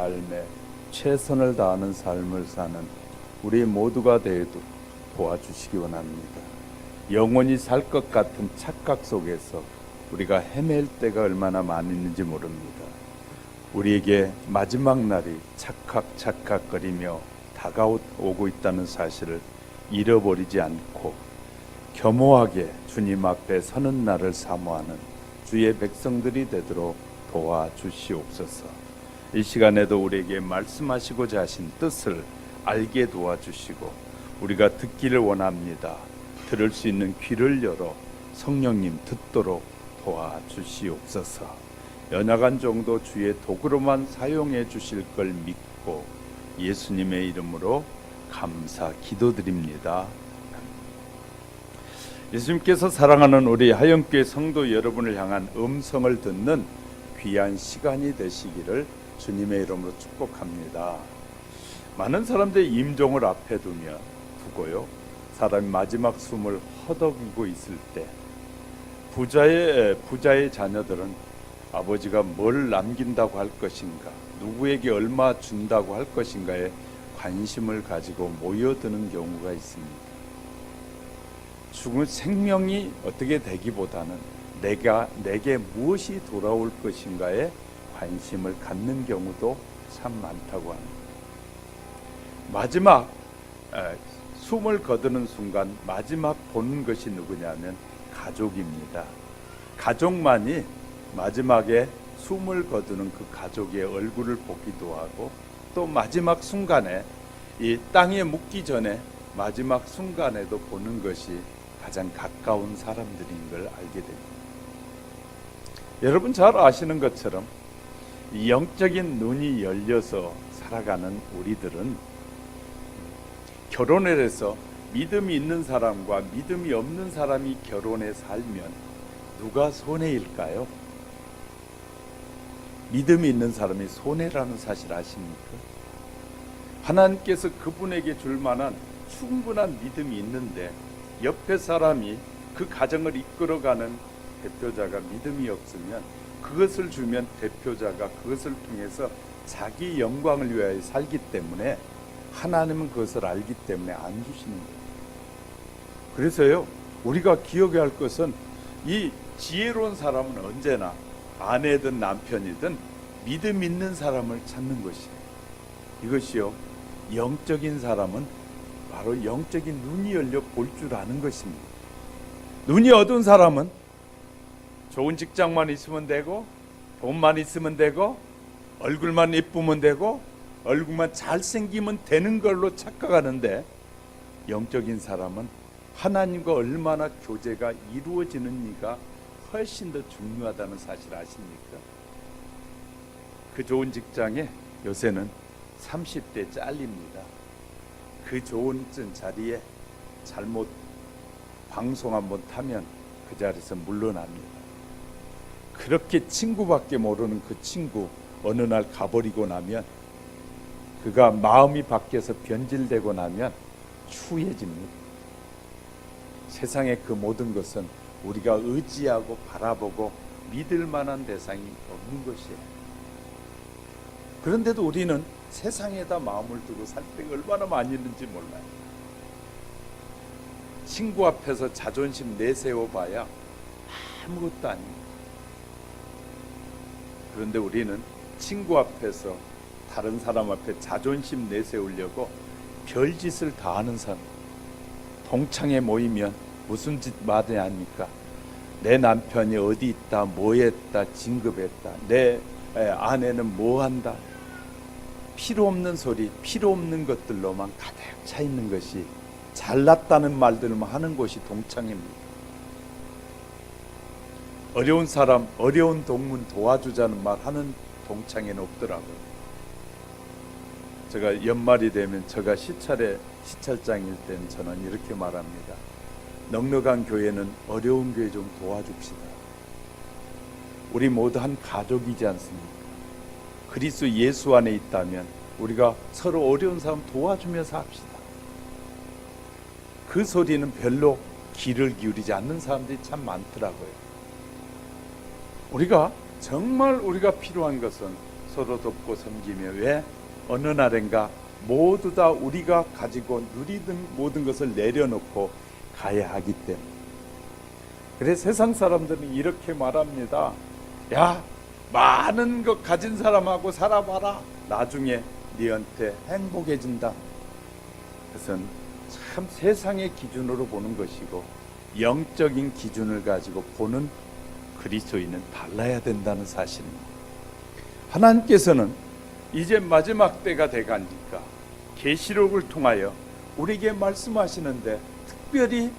삶에 최선을 다하는 삶을 사는 우리 모두가 되어도 도와주시기 원합니다. 영원히 살 것 같은 착각 속에서 우리가 헤맬 때가 얼마나 많이 있는지 모릅니다. 우리에게 마지막 날이 착각거리며 다가오고 있다는 사실을 잃어버리지 않고 겸허하게 주님 앞에 서는 날을 사모하는 주의 백성들이 되도록 도와주시옵소서. 이 시간에도 우리에게 말씀하시고자 하신 뜻을 알게 도와주시고 우리가 듣기를 원합니다. 들을 수 있는 귀를 열어 성령님 듣도록 도와주시옵소서. 연약한 정도 주의 도구로만 사용해 주실 걸 믿고 예수님의 이름으로 감사 기도드립니다. 예수님께서 사랑하는 우리 하영교회 성도 여러분을 향한 음성을 듣는 귀한 시간이 되시기를 주님의 이름으로 축복합니다. 많은 자람들이 임종을 앞에 두고요, 사람이 마지막 숨을 허덕이고 있을 때 부자의 자녀들은 아버지가 뭘 남긴다고 할 것인가, 누구에게 얼마 준다고 할 것인가에 관심을 가지고 모여드는 경우가 있습니다. 죽은 생명이 어떻게 되기보다는 내게 무엇이 돌아올 것인가에 관심을 갖는 경우도 참 많다고 합니다. 마지막 숨을 거두는 순간 마지막 보는 것이 누구냐면 가족입니다. 가족만이 마지막에 숨을 거두는 그 가족의 얼굴을 보기도 하고, 또 마지막 순간에 이 땅에 묻기 전에 마지막 순간에도 보는 것이 가장 가까운 사람들인 걸 알게 됩니다. 여러분 잘 아시는 것처럼 이 영적인 눈이 열려서 살아가는 우리들은 결혼을 해서 믿음이 있는 사람과 믿음이 없는 사람이 결혼해 살면 누가 손해일까요? 믿음이 있는 사람이 손해라는 사실 아십니까? 하나님께서 그분에게 줄 만한 충분한 믿음이 있는데 옆에 사람이 그 가정을 이끌어가는 대표자가 믿음이 없으면 그것을 주면 대표자가 그것을 통해서 자기 영광을 위하여 살기 때문에 하나님은 그것을 알기 때문에 안 주시는 거예요. 그래서요, 우리가 기억해야 할 것은 이 지혜로운 사람은 언제나 아내든 남편이든 믿음 있는 사람을 찾는 것이에요. 이것이요, 영적인 사람은 바로 영적인 눈이 열려 볼 줄 아는 것입니다. 눈이 어두운 사람은 좋은 직장만 있으면 되고, 돈만 있으면 되고, 얼굴만 예쁘면 되고, 얼굴만 잘생기면 되는 걸로 착각하는데, 영적인 사람은 하나님과 얼마나 교제가 이루어지는지가 훨씬 더 중요하다는 사실 아십니까? 그 좋은 직장에 요새는 30대 잘립니다. 그 좋은 자리에 잘못 방송 한번 타면 그 자리에서 물러납니다. 그렇게 친구밖에 모르는 그 친구 어느 날 가버리고 나면, 그가 마음이 바뀌어서 변질되고 나면 추해집니다. 세상의 그 모든 것은 우리가 의지하고 바라보고 믿을 만한 대상이 없는 것이에요. 그런데도 우리는 세상에다 마음을 두고 살 때가 얼마나 많이 있는지 몰라요. 친구 앞에서 자존심 내세워봐야 아무것도 아닙니다. 그런데 우리는 친구 앞에서 다른 사람 앞에 자존심 내세우려고 별짓을 다 하는 사람. 동창회 모이면 무슨 짓 많이 합니까? 내 남편이 어디 있다, 뭐 했다, 진급했다, 내 아내는 뭐 한다. 필요 없는 소리, 필요 없는 것들로만 가득 차 있는 것이, 잘났다는 말들만 하는 것이 동창회입니다. 어려운 사람, 어려운 동문 도와주자는 말 하는 동창회는 없더라고요. 제가 연말이 되면 제가 시찰장일 땐 저는 이렇게 말합니다. 넉넉한 교회는 어려운 교회 좀 도와줍시다. 우리 모두 한 가족이지 않습니까? 그리스도 예수 안에 있다면 우리가 서로 어려운 사람 도와주면서 합시다. 그 소리는 별로 귀를 기울이지 않는 사람들이 참 많더라고요. 우리가 정말 우리가 필요한 것은 서로 돕고 섬기며 왜? 어느 날인가 모두 다 우리가 가지고 누리던 모든 것을 내려놓고 가야 하기 때문에. 그래서 세상 사람들은 이렇게 말합니다. 야, 많은 것 가진 사람하고 살아봐라. 나중에 너한테 행복해진다. 그것은 참 세상의 기준으로 보는 것이고 영적인 기준을 가지고 보는 그리스도인은 달라야 된다는 사실입니다. 하나님께서는 이제 마지막 때가 돼가니까 계시록을 통하여 우리에게 말씀하시는데, 특별히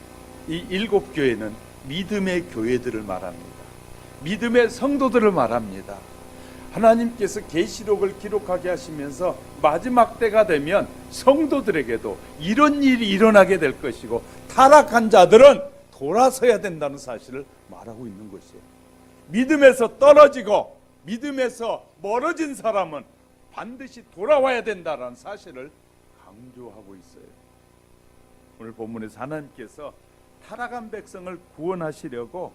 이 7교회는 믿음의 교회들을 말합니다. 믿음의 성도들을 말합니다. 하나님께서 계시록을 기록하게 하시면서 마지막 때가 되면 성도들에게도 이런 일이 일어나게 될 것이고 타락한 자들은 돌아서야 된다는 사실을 말하고 있는 것이에요. 믿음에서 떨어지고 믿음에서 멀어진 사람은 반드시 돌아와야 된다는 사실을 강조하고 있어요. 오늘 본문에서 하나님께서 타락한 백성을 구원하시려고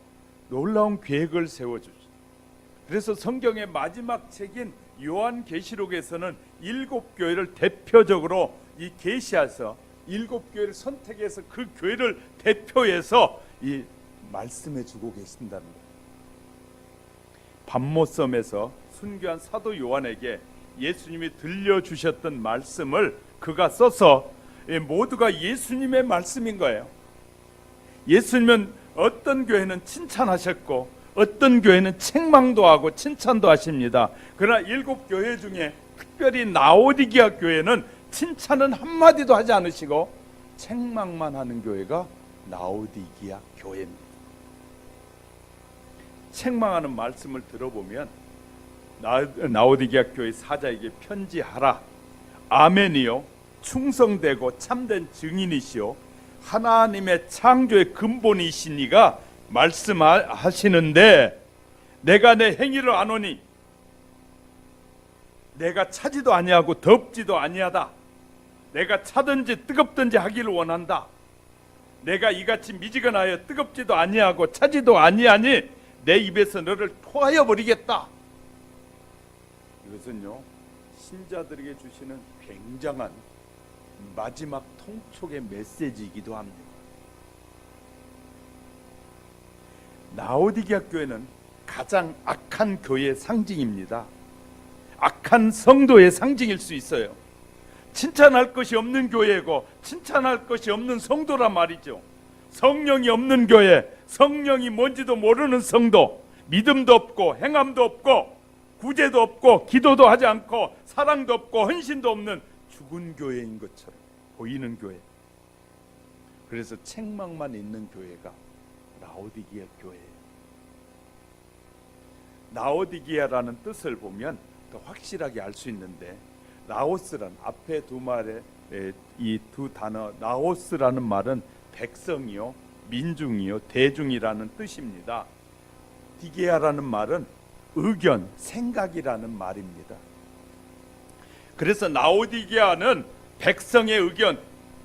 놀라운 계획을 세워주시죠. 그래서 성경의 마지막 책인 요한계시록에서는 7교회를 대표적으로 이 계시해서 7교회를 선택해서 그 교회를 대표해서 이 말씀해 주고 계신다는 거예요. 밤모섬에서 순교한 사도 요한에게 예수님이 들려주셨던 말씀을 그가 써서 모두가 예수님의 말씀인 거예요. 예수님은 어떤 교회는 칭찬하셨고 어떤 교회는 책망도 하고 칭찬도 하십니다. 그러나 7교회 중에 특별히 라오디게아 교회는 칭찬은 한마디도 하지 않으시고 책망만 하는 교회가 라오디게아 교회입니다. 책망하는 말씀을 들어보면 라오디게아 교회 사자에게 편지하라. 아멘이요, 충성되고 참된 증인이시요 하나님의 창조의 근본이시니가 말씀하시는데, 내가 내 행위를 아노니 내가 차지도 아니하고 덥지도 아니하다. 내가 차든지 뜨겁든지 하기를 원한다. 내가 이같이 미지근하여 뜨겁지도 아니하고 차지도 아니하니 내 입에서 너를 토하여 버리겠다. 이것은요, 신자들에게 주시는 굉장한 마지막 통촉의 메시지이기도 합니다. 라오디게아 교회는 가장 악한 교회의 상징입니다. 악한 성도의 상징일 수 있어요. 칭찬할 것이 없는 교회고 칭찬할 것이 없는 성도란 말이죠. 성령이 없는 교회, 성령이 뭔지도 모르는 성도, 믿음도 없고 행함도 없고 구제도 없고 기도도 하지 않고 사랑도 없고 헌신도 없는 죽은 교회인 것처럼 보이는 교회. 그래서 책망만 있는 교회가 라오디게아 교회예요. 라오디게아라는 뜻을 보면 더 확실하게 알 수 있는데, 라오스란 앞에 두 말에 이 두 단어 라오스라는 말은 백성이요, 민중이요, 대중이라는 뜻입니다. 디게아라는 말은 의견, 생각이라는 말입니다. 그래서 라오디게아는 백성의 의견,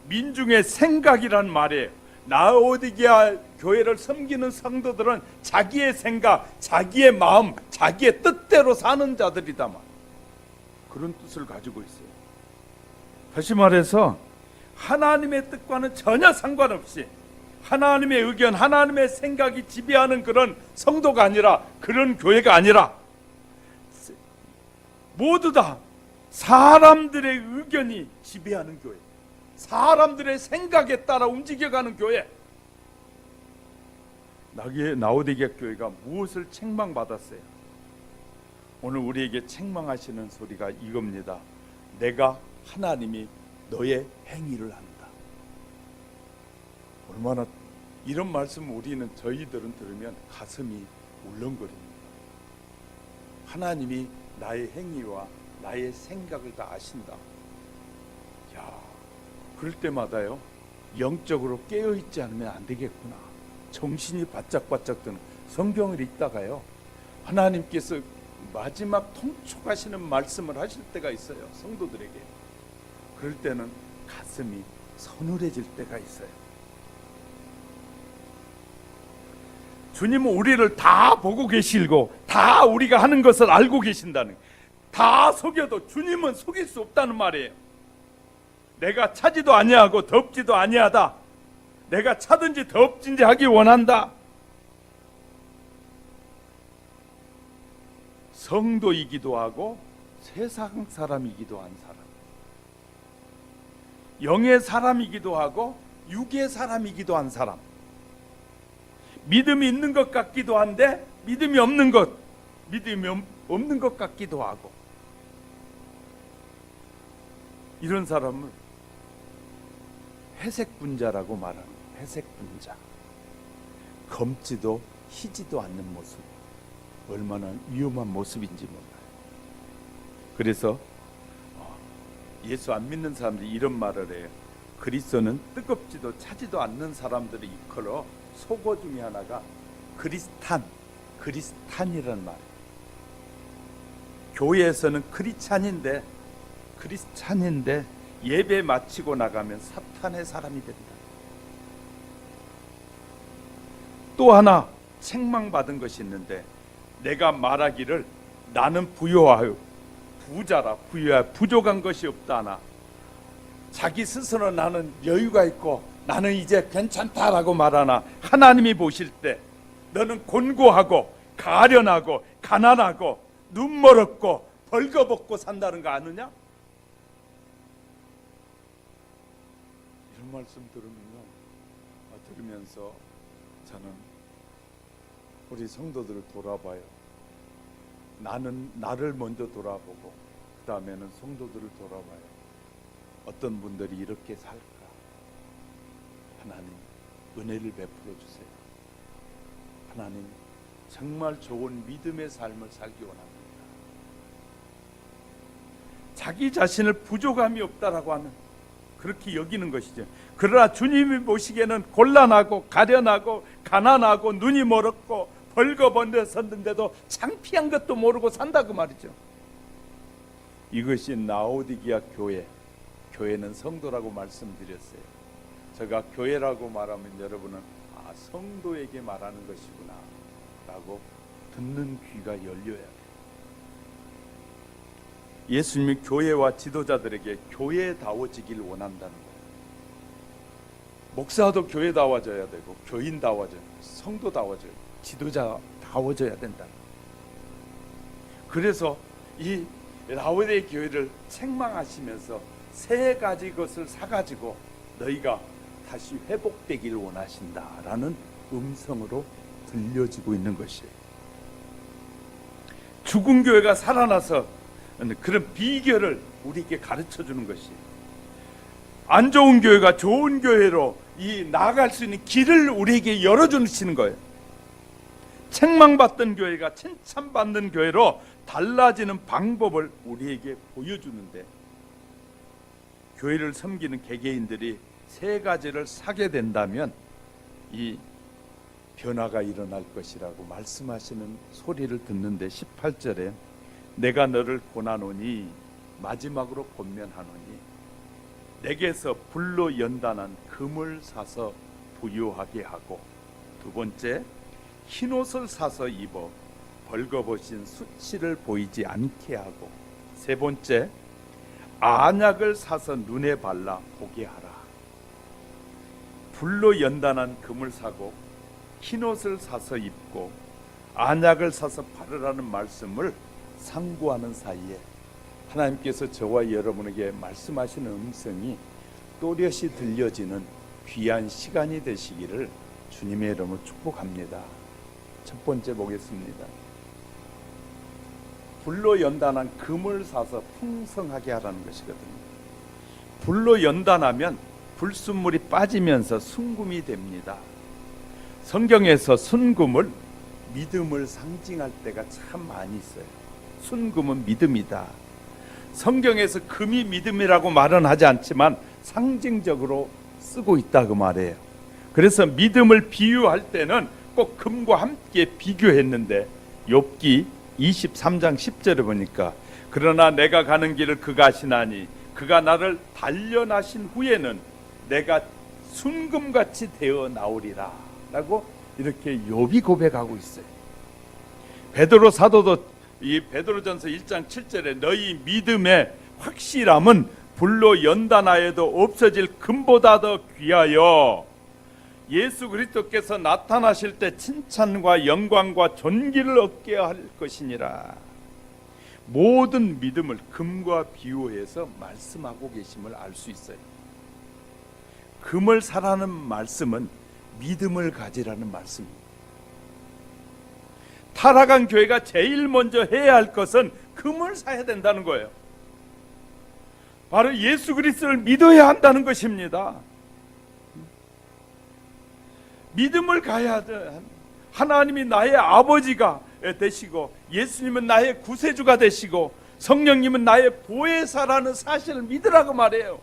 민중의 생각이란 말이에요. 라오디게아 교회를 섬기는 성도들은 자기의 생각, 자기의 마음, 자기의 뜻대로 사는 자들이다 말. 그런 뜻을 가지고 있어요. 다시 말해서 하나님의 뜻과는 전혀 상관없이 하나님의 의견, 하나님의 생각이 지배하는 그런 성도가 아니라, 그런 교회가 아니라 모두 다 사람들의 의견이 지배하는 교회, 사람들의 생각에 따라 움직여가는 교회. 라오디게아 교회가 무엇을 책망받았어요? 오늘 우리에게 책망하시는 소리가 이겁니다. 내가 하나님이 너의 행위를 안다. 얼마나 이런 말씀 우리는 저희들은 들으면 가슴이 울렁거립니다. 하나님이 나의 행위와 나의 생각을 다 아신다. 야, 그럴 때마다요, 영적으로 깨어있지 않으면 안 되겠구나. 정신이 바짝바짝 드는, 성경을 읽다가요, 하나님께서 마지막 통촉하시는 말씀을 하실 때가 있어요, 성도들에게. 그럴 때는 가슴이 서늘해질 때가 있어요. 주님은 우리를 다 보고 계시고 다 우리가 하는 것을 알고 계신다는, 다 속여도 주님은 속일 수 없다는 말이에요. 내가 차지도 아니하고 덥지도 아니하다. 내가 차든지 덥든지 하기 원한다. 성도이기도 하고 세상 사람이기도 한 사람, 영의 사람이기도 하고 육의 사람이기도 한 사람, 믿음이 있는 것 같기도 한데 믿음이 없는 것 같기도 하고, 이런 사람을 회색 분자라고 말합니다. 회색 분자. 검지도 희지도 않는 모습, 얼마나 위험한 모습인지 몰라요. 그래서 예수 안 믿는 사람들이 이런 말을 해요. 그리스도는 뜨겁지도 차지도 않는 사람들이 일컬어 속어 중에 하나가 그리스탄이라는 말. 교회에서는 크리스찬인데 예배 마치고 나가면 사탄의 사람이 된다. 또 하나 책망받은 것이 있는데, 내가 말하기를 나는 부유하여 부자라, 부유하여 부족한 것이 없다나, 자기 스스로 나는 여유가 있고 나는 이제 괜찮다라고 말하나, 하나님이 보실 때 너는 곤고하고 가련하고 가난하고 눈멀었고 벌거벗고 산다는 거 아느냐? 이런 말씀 들으면서 저는 우리 성도들을 돌아봐요. 나는 나를 먼저 돌아보고 그 다음에는 성도들을 돌아봐요. 어떤 분들이 이렇게 살까? 하나님 은혜를 베풀어 주세요. 하나님 정말 좋은 믿음의 삶을 살기 원합니다. 자기 자신을 부족함이 없다라고 하는, 그렇게 여기는 것이죠. 그러나 주님이 보시기에는 곤란하고 가련하고 가난하고 눈이 멀었고 벌거벗었는데도 창피한 것도 모르고 산다고 말이죠. 이것이 라오디게아 교회는 성도라고 말씀드렸어요. 제가 교회라고 말하면 여러분은 성도에게 말하는 것이구나 라고 듣는 귀가 열려야 돼요. 예수님이 교회와 지도자들에게 교회다워지길 원한다는 거예요. 목사도 교회다워져야 되고, 교인다워져야 되고, 성도다워져야 되고, 지도자다워져야 된다. 그래서 이 라오디게아 교회를 책망하시면서 세 가지 것을 사가지고 너희가 다시 회복되길 원하신다라는 음성으로 들려지고 있는 것이에요. 죽은 교회가 살아나서 그런 비결을 우리에게 가르쳐 주는 것이에요. 안 좋은 교회가 좋은 교회로 나아갈 수 있는 길을 우리에게 열어주시는 거예요. 책망받던 교회가 칭찬받는 교회로 달라지는 방법을 우리에게 보여주는데, 교회를 섬기는 개개인들이 세 가지를 사게 된다면 이 변화가 일어날 것이라고 말씀하시는 소리를 듣는데, 18절에 내가 너를 권하노니 마지막으로 권면하노니 내게서 불로 연단한 금을 사서 부유하게 하고, 두 번째 흰옷을 사서 입어 벌거벗은 수치를 보이지 않게 하고, 세 번째 안약을 사서 눈에 발라 보게 하라. 불로 연단한 금을 사고 흰옷을 사서 입고 안약을 사서 바르라는 말씀을 상고하는 사이에 하나님께서 저와 여러분에게 말씀하시는 음성이 또렷이 들려지는 귀한 시간이 되시기를 주님의 이름으로 축복합니다. 첫 번째 보겠습니다. 불로 연단한 금을 사서 풍성하게 하라는 것이거든요. 불로 연단하면 불순물이 빠지면서 순금이 됩니다. 성경에서 순금을 믿음을 상징할 때가 참 많이 있어요. 순금은 믿음이다. 성경에서 금이 믿음이라고 말은 하지 않지만 상징적으로 쓰고 있다 그 말이에요. 그래서 믿음을 비유할 때는 꼭 금과 함께 비교했는데, 욥기 23장 10절에 보니까 그러나 내가 가는 길을 그가 아시나니 그가 나를 단련하신 후에는 내가 순금같이 되어 나오리라 라고 이렇게 욥이 고백하고 있어요. 베드로 사도도 이 베드로전서 1장 7절에 너희 믿음의 확실함은 불로 연단하여도 없어질 금보다 더 귀하여 예수 그리스도께서 나타나실 때 칭찬과 영광과 존귀를 얻게 할 것이니라. 모든 믿음을 금과 비유해서 말씀하고 계심을 알 수 있어요. 금을 사라는 말씀은 믿음을 가지라는 말씀입니다. 타락한 교회가 제일 먼저 해야 할 것은 금을 사야 된다는 거예요. 바로 예수 그리스도를 믿어야 한다는 것입니다. 믿음을 가야 돼. 하나님이 나의 아버지가 되시고 예수님은 나의 구세주가 되시고 성령님은 나의 보혜사라는 사실을 믿으라고 말해요.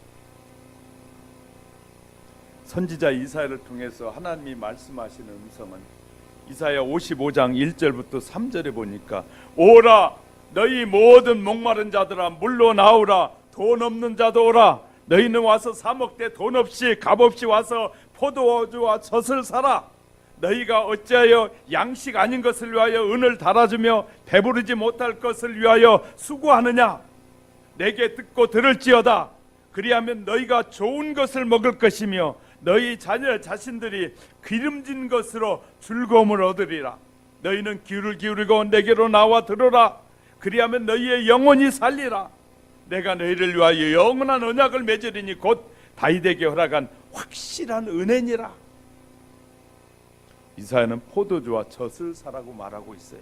선지자 이사야를 통해서 하나님이 말씀하시는 음성은 이사야 55장 1절부터 3절에 보니까 오라 너희 모든 목마른 자들아 물로 나오라 돈 없는 자도 오라 너희는 와서 사 먹되 돈 없이 값 없이 와서 포도주와 젖을 사라 너희가 어찌하여 양식 아닌 것을 위하여 은을 달아주며 배부르지 못할 것을 위하여 수고하느냐 내게 듣고 들을지어다 그리하면 너희가 좋은 것을 먹을 것이며 너희 자녀 자신들이 기름진 것으로 즐거움을 얻으리라 너희는 귀를 기울이고 내게로 나와 들으라 그리하면 너희의 영혼이 살리라 내가 너희를 위하여 영원한 언약을 맺으리니 곧 다윗에게 허락한 확실한 은혜니라. 이사야는 포도주와 젖을 사라고 말하고 있어요.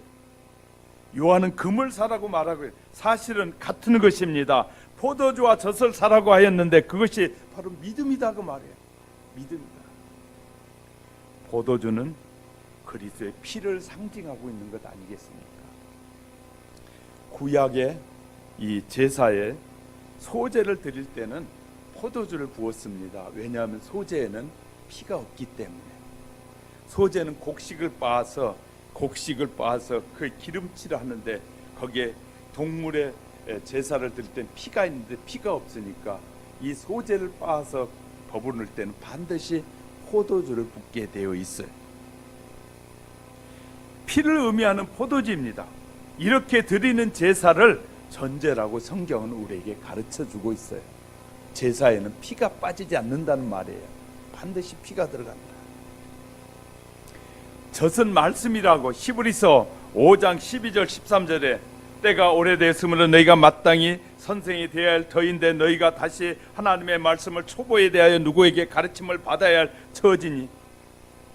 요한은 금을 사라고 말하고 있어요. 사실은 같은 것입니다. 포도주와 젖을 사라고 하였는데 그것이 바로 믿음이다 그 말이에요. 믿음이다. 포도주는 그리스도의 피를 상징하고 있는 것 아니겠습니까? 구약의 이 제사에 소제를 드릴 때는 포도주를 부었습니다. 왜냐하면 소제에는 피가 없기 때문에. 소제는 곡식을 빻아서 그 기름칠을 하는데 거기에 동물의 제사를 드릴 때는 피가 있는데 피가 없으니까 이 소제를 빻아서 버무릴 때는 반드시 포도주를 붓게 되어 있어요. 피를 의미하는 포도주입니다. 이렇게 드리는 제사를 전제라고 성경은 우리에게 가르쳐주고 있어요. 제사에는 피가 빠지지 않는다는 말이에요. 반드시 피가 들어간다. 젖은 말씀이라고 히브리서 5장 12절 13절에 때가 오래되었으므로 너희가 마땅히 선생이 되어야 할 터인데 너희가 다시 하나님의 말씀을 초보에 대하여 누구에게 가르침을 받아야 할 처지니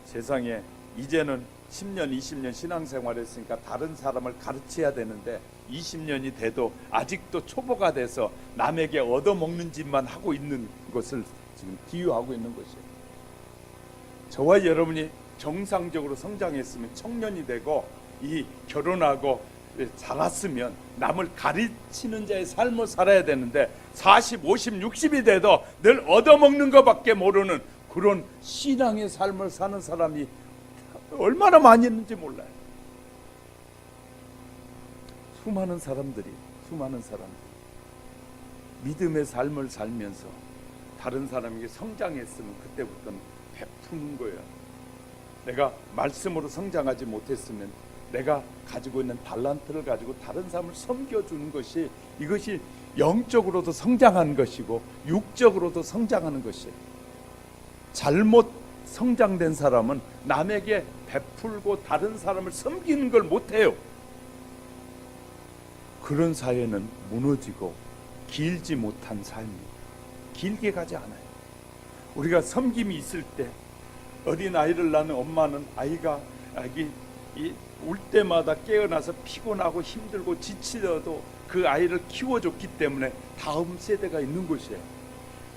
세상에 이제는 10년 20년 신앙생활을 했으니까 다른 사람을 가르쳐야 되는데 20년이 돼도 아직도 초보가 돼서 남에게 얻어먹는 짓만 하고 있는 것을 지금 비유하고 있는 것이에요. 저와 여러분이 정상적으로 성장했으면 청년이 되고 이 결혼하고 자랐으면 남을 가르치는 자의 삶을 살아야 되는데 40, 50, 60이 돼도 늘 얻어먹는 것밖에 모르는 그런 신앙의 삶을 사는 사람이 얼마나 많이 있는지 몰라요. 수많은 사람들이 믿음의 삶을 살면서 다른 사람에게 성장했으면 그때부터는 베푸는 거예요. 내가 말씀으로 성장하지 못했으면 내가 가지고 있는 달란트를 가지고 다른 사람을 섬겨주는 것이 이것이 영적으로도 성장하는 것이고 육적으로도 성장하는 것이에요. 잘못 성장된 사람은 남에게 베풀고 다른 사람을 섬기는 걸 못해요. 그런 사회는 무너지고 길지 못한 삶입니다. 길게 가지 않아요. 우리가 섬김이 있을 때 어린 아이를 낳는 엄마는 아이가 울 때마다 깨어나서 피곤하고 힘들고 지치더라도 그 아이를 키워줬기 때문에 다음 세대가 있는 것이에요.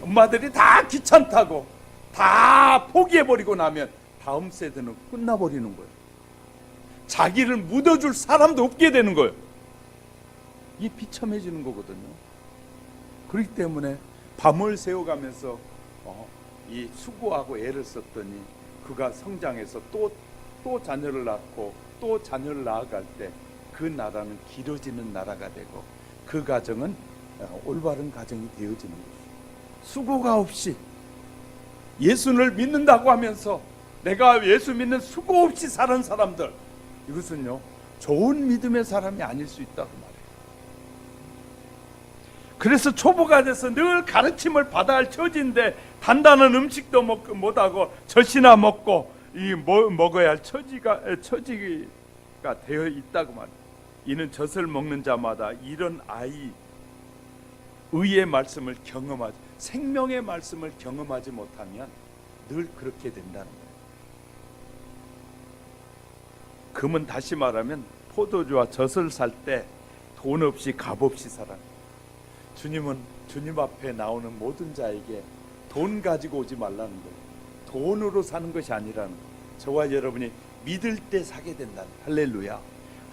엄마들이 다 귀찮다고 다 포기해버리고 나면 다음 세대는 끝나버리는 거예요. 자기를 묻어줄 사람도 없게 되는 거예요. 이게 비참해지는 거거든요. 그렇기 때문에 밤을 새워가면서 이 수고하고 애를 썼더니 그가 성장해서 또 자녀를 낳고 또 자녀를 낳아갈 때 그 나라는 길어지는 나라가 되고 그 가정은 올바른 가정이 되어지는 거예요. 수고가 없이 예수를 믿는다고 하면서 내가 예수 믿는 수고 없이 사는 사람들, 이것은요 좋은 믿음의 사람이 아닐 수 있다고 말해요. 그래서 초보가 돼서 늘 가르침을 받아야 할 처지인데 단단한 음식도 못하고 젖이나 먹고 먹어야 할 처지가 되어 있다고 말해요. 이는 젖을 먹는 자마다 이런 의의 말씀을 경험하지, 생명의 말씀을 경험하지 못하면 늘 그렇게 된다는 거예요. 금은 다시 말하면 포도주와 젖을 살 때 돈 없이 값 없이 살아. 주님은 주님 앞에 나오는 모든 자에게 돈 가지고 오지 말라는 거예요. 돈으로 사는 것이 아니라는 거예요. 저와 여러분이 믿을 때 사게 된다는 거예요. 할렐루야.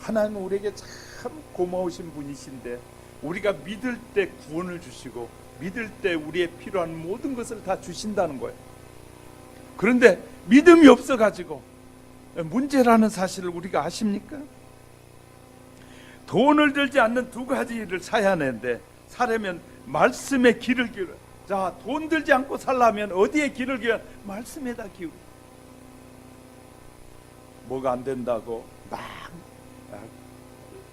하나님은 우리에게 참 고마우신 분이신데 우리가 믿을 때 구원을 주시고 믿을 때 우리의 필요한 모든 것을 다 주신다는 거예요. 그런데 믿음이 없어가지고 문제라는 사실을 우리가 아십니까? 돈을 들지 않는 두 가지를 사야 하는데 사려면 말씀에 길을 기울여. 자, 돈 들지 않고 살려면 어디에 길을 기울여? 말씀에다 기울여. 뭐가 안 된다고 막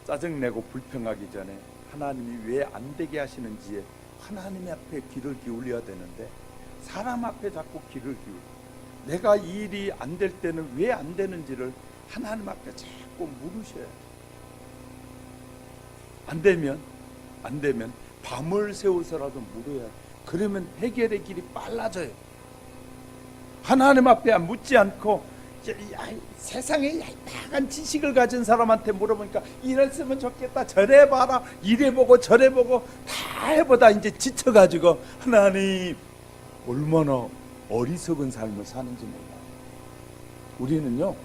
짜증내고 불평하기 전에 하나님이 왜 안 되게 하시는지에 하나님 앞에 길을 기울여야 되는데 사람 앞에 자꾸 길을 기울여. 내가 이 일이 안 될 때는 왜 안 되는지를 하나님 앞에 자꾸 물으셔야 돼. 안 되면 밤을 새워서라도 물어야 돼. 그러면 해결의 길이 빨라져요. 하나님 앞에 묻지 않고 세상에 얄팍한 지식을 가진 사람한테 물어보니까 이랬으면 좋겠다, 저래봐라, 이래보고 저래보고 다 해보다 이제 지쳐가지고 하나님 얼마나 어리석은 삶을 사는지 몰라요. 우리는요,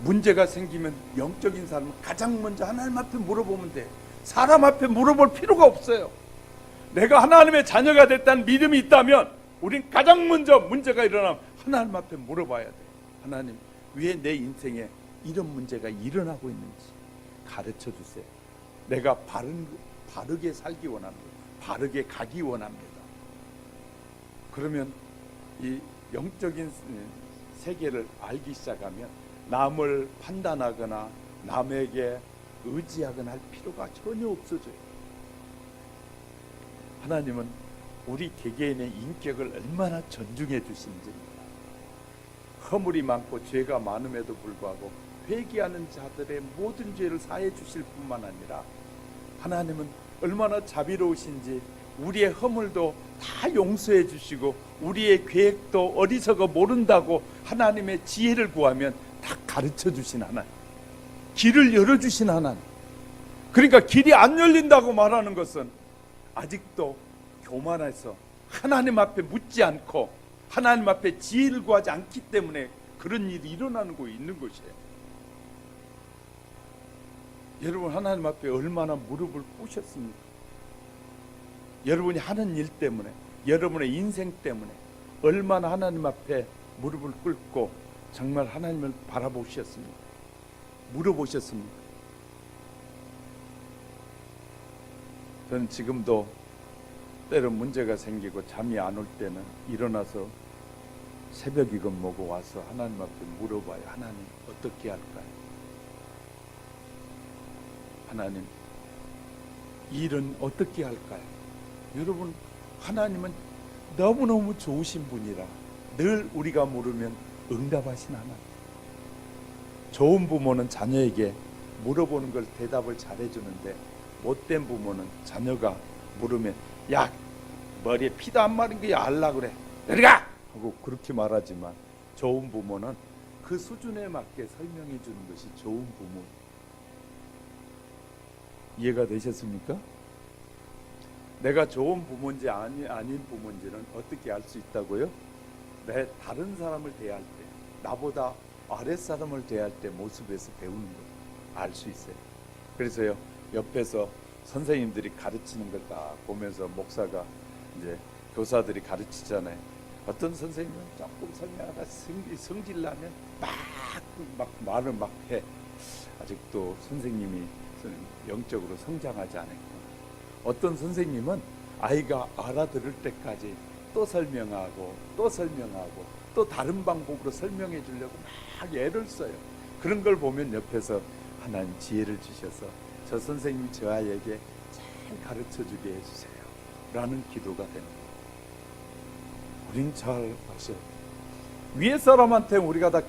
문제가 생기면 영적인 삶은 가장 먼저 하나님 앞에 물어보면 돼요. 사람 앞에 물어볼 필요가 없어요. 내가 하나님의 자녀가 됐다는 믿음이 있다면 우린 가장 먼저 문제가 일어나면 하나님 앞에 물어봐야 돼요. 하나님, 왜 내 인생에 이런 문제가 일어나고 있는지 가르쳐 주세요. 내가 바르게 살기 원합니다. 바르게 가기 원합니다. 그러면 이 영적인 세계를 알기 시작하면 남을 판단하거나 남에게 의지하거나 할 필요가 전혀 없어져요. 하나님은 우리 개개인의 인격을 얼마나 존중해 주시는지입니다. 허물이 많고 죄가 많음에도 불구하고 회개하는 자들의 모든 죄를 사해 주실 뿐만 아니라 하나님은 얼마나 자비로우신지 우리의 허물도 다 용서해 주시고 우리의 계획도 어리석어 모른다고 하나님의 지혜를 구하면 다 가르쳐 주신 하나님, 길을 열어주신 하나님. 그러니까 길이 안 열린다고 말하는 것은 아직도 교만해서 하나님 앞에 묻지 않고 하나님 앞에 지혜를 구하지 않기 때문에 그런 일이 일어나는 거 있는 것이에요. 여러분, 하나님 앞에 얼마나 무릎을 꿇으셨습니까? 여러분이 하는 일 때문에, 여러분의 인생 때문에 얼마나 하나님 앞에 무릎을 꿇고 정말 하나님을 바라보셨습니까? 물어보셨습니까? 저는 지금도 때론 문제가 생기고 잠이 안 올 때는 일어나서 새벽이건 뭐고 와서 하나님 앞에 물어봐요. 하나님, 어떻게 할까요? 하나님, 이 일은 어떻게 할까요? 여러분, 하나님은 너무너무 좋으신 분이라 늘 우리가 물으면 응답하신 하나님. 좋은 부모는 자녀에게 물어보는 걸 대답을 잘해주는데 못된 부모는 자녀가 물으면 야, 머리에 피도 안 마른 게 알라 그래, 내려가! 하고 그렇게 말하지만 좋은 부모는 그 수준에 맞게 설명해 주는 것이 좋은 부모. 이해가 되셨습니까? 내가 좋은 부모인지 아닌 부모인지는 어떻게 알 수 있다고요? 내 다른 사람을 대할 때, 나보다 아랫사람을 대할 때 모습에서 배우는 거예요. 알 수 있어요. 그래서요, 옆에서 선생님들이 가르치는 걸 딱 보면서 목사가 이제 교사들이 가르치잖아요. 어떤 선생님은 조금 설명하다 성질나면 막 말을 막 해. 아직도 선생님이 영적으로 성장하지 않았고, 어떤 선생님은 아이가 알아들을 때까지 또 설명하고 또 다른 방법으로 설명해 주려고 막 애를 써요. 그런 걸 보면 옆에서 하나님 지혜를 주셔서 저 선생님 저 아이에게 잘 가르쳐주게 해주세요 라는 기도가 됩니다. 우린 잘 아셔. 위에 사람한테 우리가 다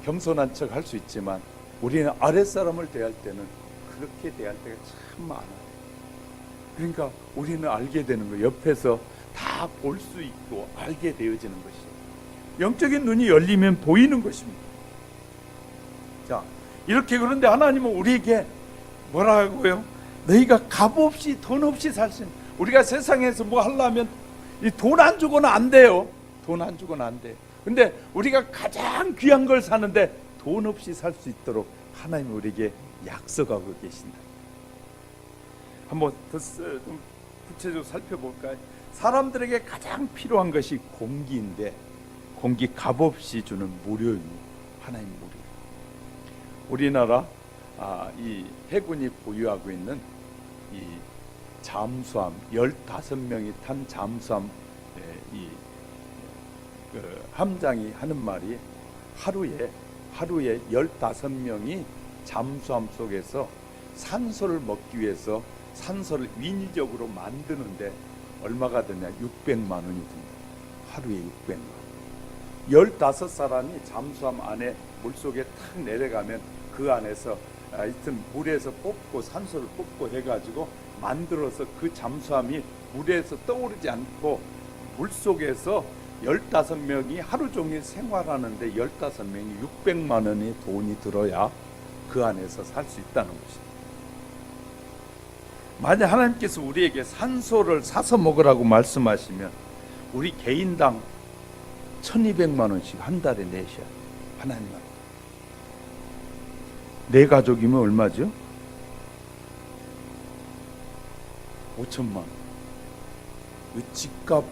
겸손한 척 할 수 있지만 우리는 아랫 사람을 대할 때는 그렇게 대할 때가 참 많아요. 그러니까 우리는 알게 되는 거예요. 옆에서 다 볼 수 있고 알게 되어지는 것이에요. 영적인 눈이 열리면 보이는 것입니다. 자, 이렇게 그런데 하나님은 우리에게 뭐라고요? 너희가 값 없이 돈 없이 살 수 있는, 우리가 세상에서 뭐 하려면 이 돈 안 주고는 안 돼요. 돈 안 주고는 안 돼. 근데 우리가 가장 귀한 걸 사는데 돈 없이 살 수 있도록 하나님이 우리에게 약속하고 계신다. 한번 더 좀 구체적으로 살펴볼까요? 사람들에게 가장 필요한 것이 공기인데 공기 값없이 주는 무료입니다. 하나님 무료. 우리나라 이 해군이 보유하고 있는 이 잠수함 15명이 탄 잠수함 함장이 하는 말이 하루에 15명이 잠수함 속에서 산소를 먹기 위해서 산소를 인위적으로 만드는데 얼마가 드냐? 600만 원이 듭니다. 하루에 600만 원. 15사람이 잠수함 안에 물속에 탁 내려가면 그 안에서 하여튼 물에서 뽑고 산소를 뽑고 해가지고 만들어서 그 잠수함이 물에서 떠오르지 않고 물속에서 15명이 하루 종일 생활하는데 15명이 600만 원의 돈이 들어야 그 안에서 살 수 있다는 것입니다. 만약 하나님께서 우리에게 산소를 사서 먹으라고 말씀하시면 우리 개인당 1200만 원씩 한 달에 내셔야 돼요. 하나님한테. 네 가족이면 얼마죠? 5천만 원. 집값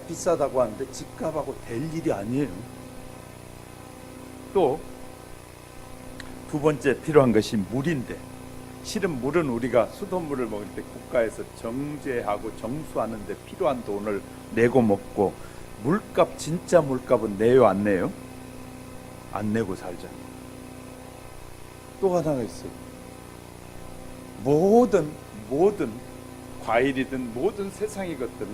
비싸다고 하는데 집값하고 될 일이 아니에요. 또 두 번째 필요한 것이 물인데, 실은 물은 우리가 수돗물을 먹을 때 국가에서 정제하고 정수하는 데 필요한 돈을 내고 먹고, 물값 진짜 물값은 내요 안 내요? 안 내고 살잖아요. 또 하나가 있어요. 모든 과일이든 모든 세상의 것들은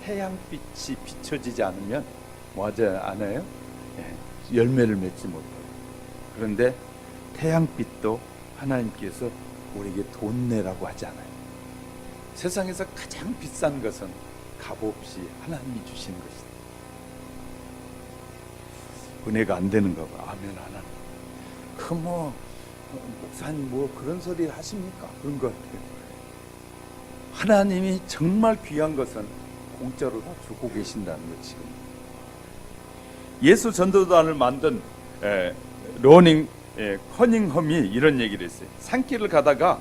태양빛이 비춰지지 않으면 뭐하지 않아요? 열매를 맺지 못해요. 그런데 태양빛도 하나님께서 우리에게 돈 내라고 하지 않아요. 세상에서 가장 비싼 것은 값없이 하나님이 주시는 것이다. 은혜가 안 되는가 봐. 아멘 안 하는. 목사님 뭐 그런 소리 하십니까? 그런 것 같아요. 하나님이 정말 귀한 것은 공짜로 다 주고 계신다는 것. 지금 예수 전도단을 만든 커닝엄이 이런 얘기를 했어요. 산길을 가다가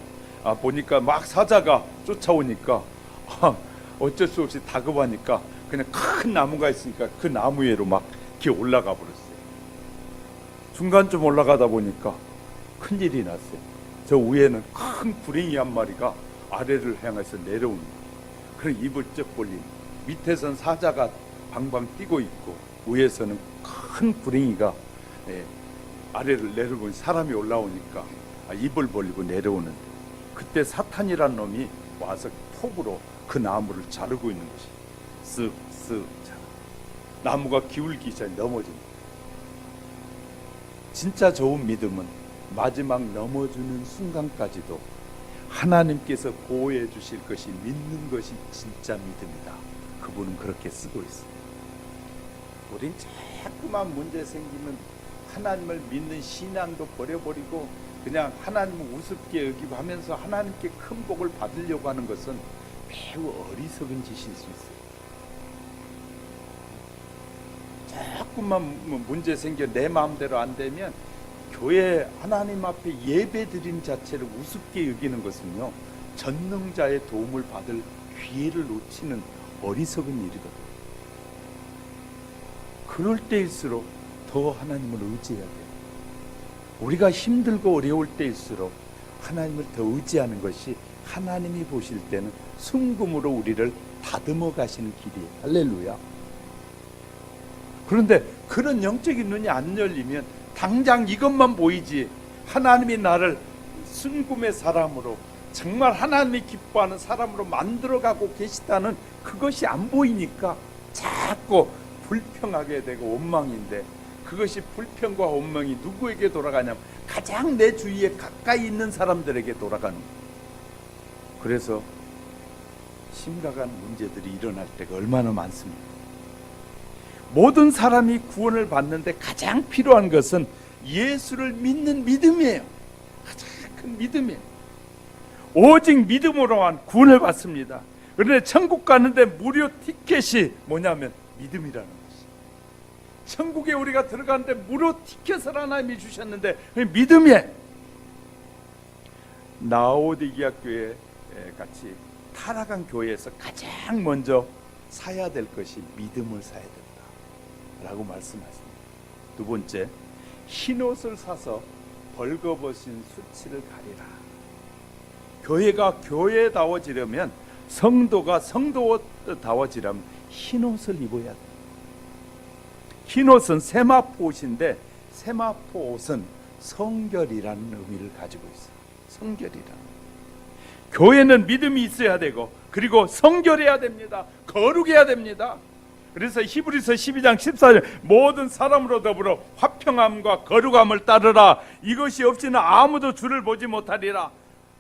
보니까 막 사자가 쫓아오니까 어쩔 수 없이 다급하니까 그냥 큰 나무가 있으니까 그 나무 위로 막 이렇게 올라가 버렸어요. 중간쯤 올라가다 보니까 큰일이 났어요. 저 위에는 큰 구랭이 한 마리가 아래를 향해서 내려옵니다. 그럼 입을 쩍 벌린, 밑에선 사자가 방방 뛰고 있고 위에서는 큰 구랭이가 아래를 내려보니 사람이 올라오니까 입을 벌리고 내려오는데, 그때 사탄이란 놈이 와서 톱으로 그 나무를 자르고 있는 것이 쓱쓱 자르고 나무가 기울기 전에 넘어집니다. 진짜 좋은 믿음은 마지막 넘어지는 순간까지도 하나님께서 보호해 주실 것이 믿는 것이 진짜 믿음이다. 그분은 그렇게 쓰고 있습니다. 우린 자꾸만 문제 생기면 하나님을 믿는 신앙도 버려버리고 그냥 하나님을 우습게 여기고 하면서 하나님께 큰 복을 받으려고 하는 것은 매우 어리석은 짓일 수 있어요. 자꾸만 문제 생겨 내 마음대로 안 되면 교회 하나님 앞에 예배 드림 자체를 우습게 여기는 것은요, 전능자의 도움을 받을 기회를 놓치는 어리석은 일이거든요. 그럴 때일수록 더 하나님을 의지해야 돼요. 우리가 힘들고 어려울 때일수록 하나님을 더 의지하는 것이 하나님이 보실 때는 순금으로 우리를 다듬어 가시는 길이에요. 할렐루야. 그런데 그런 영적인 눈이 안 열리면 당장 이것만 보이지 하나님이 나를 순금의 사람으로 정말 하나님이 기뻐하는 사람으로 만들어가고 계시다는 그것이 안 보이니까 자꾸 불평하게 되고 원망인데, 그것이 불평과 원망이 누구에게 돌아가냐면 가장 내 주위에 가까이 있는 사람들에게 돌아가는 거예요. 그래서 심각한 문제들이 일어날 때가 얼마나 많습니까? 모든 사람이 구원을 받는데 가장 필요한 것은 예수를 믿는 믿음이에요. 가장 큰 믿음이에요. 오직 믿음으로만 구원을 받습니다. 그런데 천국 가는데 무료 티켓이 뭐냐면 믿음이라는 것이. 천국에 우리가 들어가는데 무료 티켓을 하나님이 주셨는데 믿음이에요. 라오디게아 교회 같이 타락한 교회에서 가장 먼저 사야 될 것이 믿음을 사야 된다라고 말씀하십니다. 두 번째, 흰옷을 사서 벌거벗은 수치를 가리라. 교회가 교회다워지려면, 성도가 성도다워지려면 흰옷을 입어야 돼. 흰옷은 세마포 옷인데, 세마포 옷은 성결이라는 의미를 가지고 있어요. 성결이라는. 교회는 믿음이 있어야 되고, 그리고 성결해야 됩니다. 거룩해야 됩니다. 그래서 히브리서 12장 14절 모든 사람으로 더불어 화평함과 거룩함을 따르라. 이것이 없이는 아무도 주를 보지 못하리라.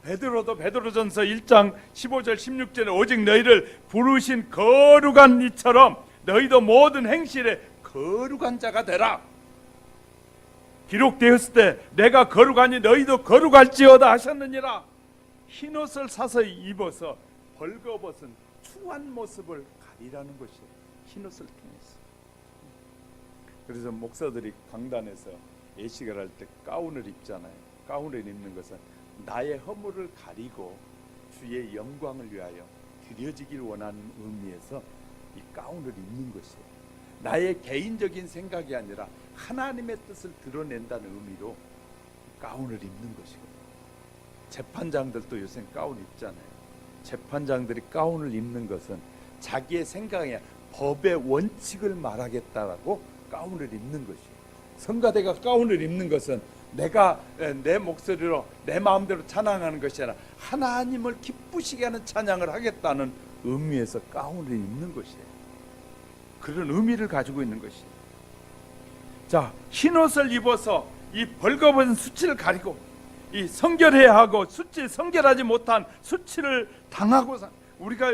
베드로도 베드로전서 1장 15절 16절에 오직 너희를 부르신 거룩한 이처럼 너희도 모든 행실에 거룩한 자가 되라. 기록되었을 때 내가 거룩하니 너희도 거룩할지어다 하셨느니라. 흰옷을 사서 입어서 벌거벗은 추한 모습을 가리라는 것이에요. 흰옷을 통해서. 그래서 목사들이 강단에서 예식을 할 때 가운을 입잖아요. 가운을 입는 것은 나의 허물을 가리고 주의 영광을 위하여 드려지길 원하는 의미에서 이 가운을 입는 것이에요. 나의 개인적인 생각이 아니라 하나님의 뜻을 드러낸다는 의미로 가운을 입는 것이거든요. 재판장들도 요새 가운 입잖아요. 재판장들이 가운을 입는 것은 자기의 생각에 법의 원칙을 말하겠다라고 가운을 입는 것이에요. 성가대가 가운을 입는 것은 내가 내 목소리로 내 마음대로 찬양하는 것이 아니라 하나님을 기쁘시게 하는 찬양을 하겠다는 의미에서 가운을 입는 것이에요. 그런 의미를 가지고 있는 것이에요. 자, 흰옷을 입어서 이 벌거벗은 수치를 가리고 이 성결해야 하고 성결하지 못한 수치를 당하고 우리가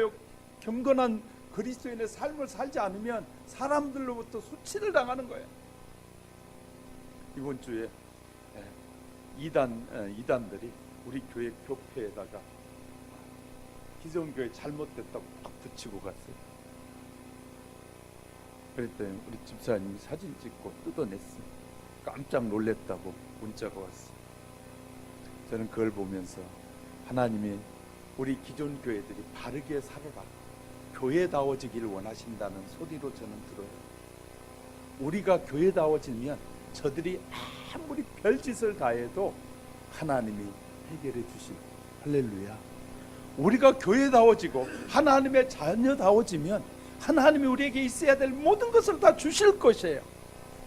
경건한 그리스도인의 삶을 살지 않으면 사람들로부터 수치를 당하는 거예요. 이번 주에 이단들이 우리 교회 교회에다가 기존교회 잘못됐다고 딱 붙이고 갔어요. 그랬더니 우리 집사님이 사진 찍고 뜯어냈어요. 깜짝 놀랬다고 문자가 왔어요. 저는 그걸 보면서 하나님이 우리 기존 교회들이 바르게 살아라, 교회다워지기를 원하신다는 소리로 저는 들어요. 우리가 교회다워지면 저들이 아무리 별짓을 다해도 하나님이 해결해 주실. 할렐루야. 우리가 교회다워지고 하나님의 자녀다워지면 하나님이 우리에게 있어야 될 모든 것을 다 주실 것이에요.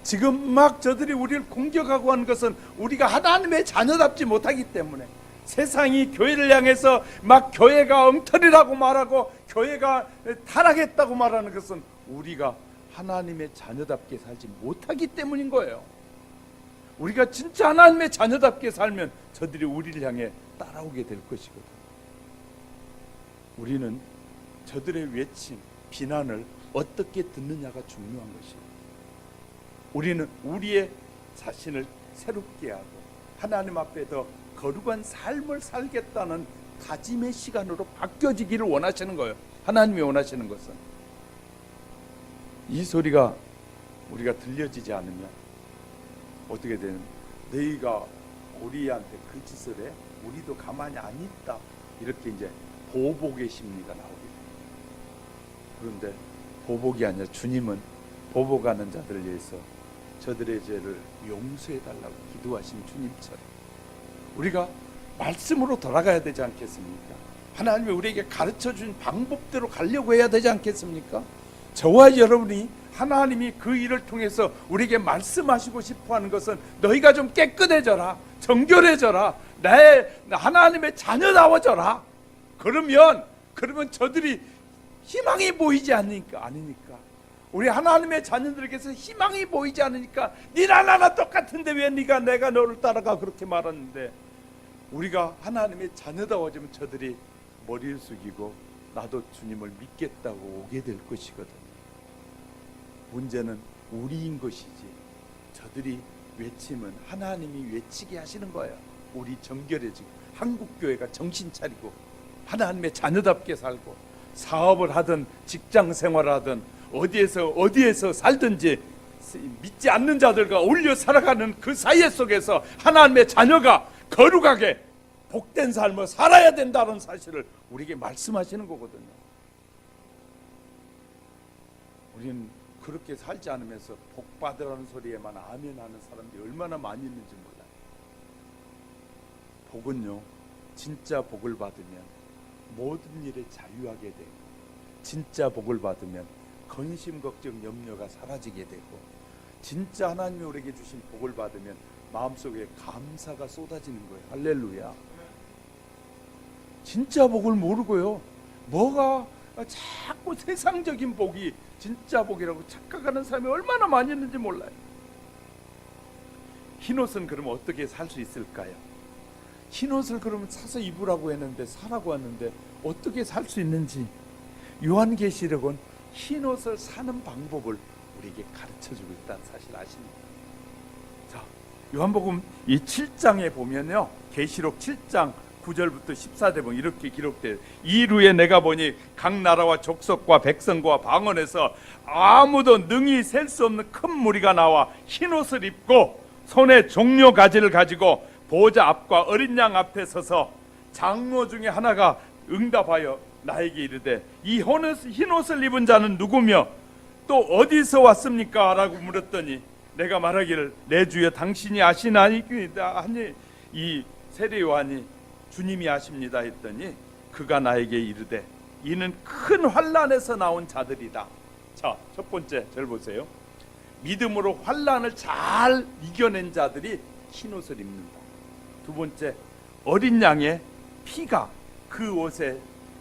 지금 막 저들이 우리를 공격하고 하는 것은 우리가 하나님의 자녀답지 못하기 때문에, 세상이 교회를 향해서 막 교회가 엉터리라고 말하고 교회가 타락했다고 말하는 것은 우리가 하나님의 자녀답게 살지 못하기 때문인 거예요. 우리가 진짜 하나님의 자녀답게 살면 저들이 우리를 향해 따라오게 될 것이거든. 우리는 저들의 외침, 비난을 어떻게 듣느냐가 중요한 것이에요. 우리는 우리의 자신을 새롭게 하고 하나님 앞에 더 거룩한 삶을 살겠다는 다짐의 시간으로 바뀌어지기를 원하시는 거예요. 하나님이 원하시는 것은. 이 소리가 우리가 들려지지 않으면 어떻게 되는, 너희가 우리한테 그 짓을 해? 우리도 가만히 안 있다. 이렇게 이제 보복의 심리가 나오게 됩니다. 그런데 보복이 아니라 주님은 보복하는 자들을 위해서 저들의 죄를 용서해달라고 기도하신 주님처럼 우리가 말씀으로 돌아가야 되지 않겠습니까? 하나님이 우리에게 가르쳐준 방법대로 가려고 해야 되지 않겠습니까? 저와 여러분이 하나님이 그 일을 통해서 우리에게 말씀하시고 싶어하는 것은 너희가 좀 깨끗해져라, 정결해져라, 내 하나님의 자녀다워져라. 그러면 저들이 희망이 보이지 않으니까. 아니니까 우리 하나님의 자녀들에게서 희망이 보이지 않으니까 니나 나나 똑같은데 왜 네가 내가 너를 따라가 그렇게 말하는데, 우리가 하나님의 자녀다워지면 저들이 머리를 숙이고 나도 주님을 믿겠다고 오게 될 것이거든요. 문제는 우리인 것이지 저들이 외치면 하나님이 외치게 하시는 거예요. 우리 정결해지고 한국교회가 정신 차리고 하나님의 자녀답게 살고 사업을 하든 직장 생활하든 어디에서 살든지 믿지 않는 자들과 어울려 살아가는 그 사이 속에서 하나님의 자녀가 거룩하게 복된 삶을 살아야 된다는 사실을 우리에게 말씀하시는 거거든요. 우리는 그렇게 살지 않으면서 복 받으라는 소리에만 아멘하는 사람들이 얼마나 많이 있는지 몰라요. 복은요, 진짜 복을 받으면 모든 일에 자유하게 되고, 진짜 복을 받으면 근심, 걱정, 염려가 사라지게 되고, 진짜 하나님이 우리에게 주신 복을 받으면 마음속에 감사가 쏟아지는 거예요. 할렐루야. 진짜 복을 모르고요, 뭐가 자꾸 세상적인 복이 진짜 복이라고 착각하는 사람이 얼마나 많이 있는지 몰라요. 흰옷은 그러면 어떻게 살 수 있을까요? 흰옷을 그러면 사서 입으라고 했는데, 사라고 했는데 어떻게 살 수 있는지 요한계시록은 흰옷을 사는 방법을 우리에게 가르쳐주고 있다는 사실 아십니까? 자, 요한복음 이 7장에 보면요, 계시록 7장 9절부터 14절 보면 이렇게 기록돼요. 이루에 내가 보니 각 나라와 족속과 백성과 방언에서 아무도 능히 셀 수 없는 큰 무리가 나와 흰옷을 입고 손에 종려 가지를 가지고 보좌 앞과 어린 양 앞에 서서 장로 중에 하나가 응답하여 나에게 이르되 이 흰옷을 입은 자는 누구며 또 어디서 왔습니까? 라고 물었더니 내가 말하기를 내 주여 당신이 아시나이다 하니 이 세례 요한이 주님이 아십니다 했더니 그가 나에게 이르되 이는 큰 환난에서 나온 자들이다. 자, 첫 번째 절 보세요. 믿음으로 환난을 잘 이겨낸 자들이 흰옷을 입는다. 두 번째, 어린 양의 피가 그 옷에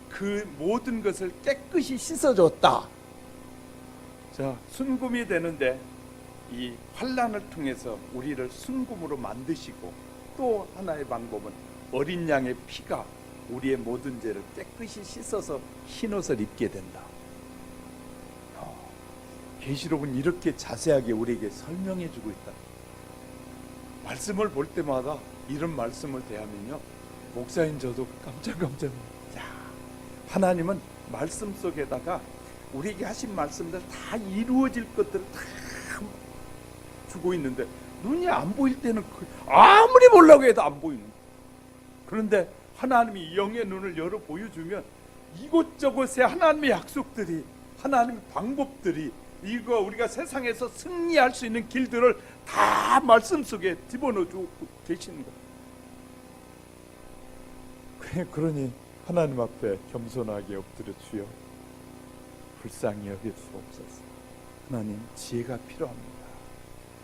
그 모든 것을 깨끗이 씻어줬다. 자, 순금이 되는데 이 환난을 통해서 우리를 순금으로 만드시고, 또 하나의 방법은 어린 양의 피가 우리의 모든 죄를 깨끗이 씻어서 흰옷을 입게 된다. 계시록은 이렇게 자세하게 우리에게 설명해 주고 있다. 말씀을 볼 때마다 이런 말씀을 대하면요, 목사인 저도 깜짝 야, 하나님은 말씀 속에다가 우리에게 하신 말씀들 다 이루어질 것들을 다 주고 있는데 눈이 안 보일 때는 아무리 보려고 해도 안 보이는 거예요. 그런데 하나님이 영의 눈을 열어 보여주면 이곳저곳에 하나님의 약속들이, 하나님의 방법들이, 이거 우리가 세상에서 승리할 수 있는 길들을 다 말씀 속에 집어넣어주고 계시는 거예요. 그러니 하나님 앞에 겸손하게 엎드려 주여 불쌍히 여기소서. 하나님, 지혜가 필요합니다.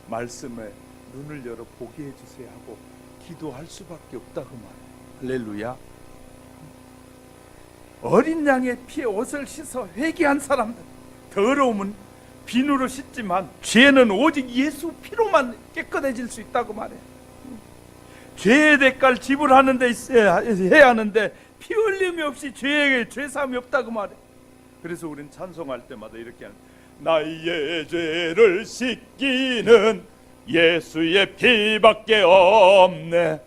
말씀에 눈을 열어 보게 해주세요 하고 기도할 수밖에 없다고 말해요. 할렐루야. 어린 양의 피에 옷을 씻어 회개한 사람들, 더러움은 비누로 씻지만 죄는 오직 예수 피로만 깨끗해질 수 있다고 말해요. 죄의 대가를 지불하는 데 해야 하는데 피 흘림이 없이 죄 사함이 없다고 말해요. 그래서 우리는 찬송할 때마다 이렇게 하는, 나의 죄를 씻기는 예수의 피밖에 없네.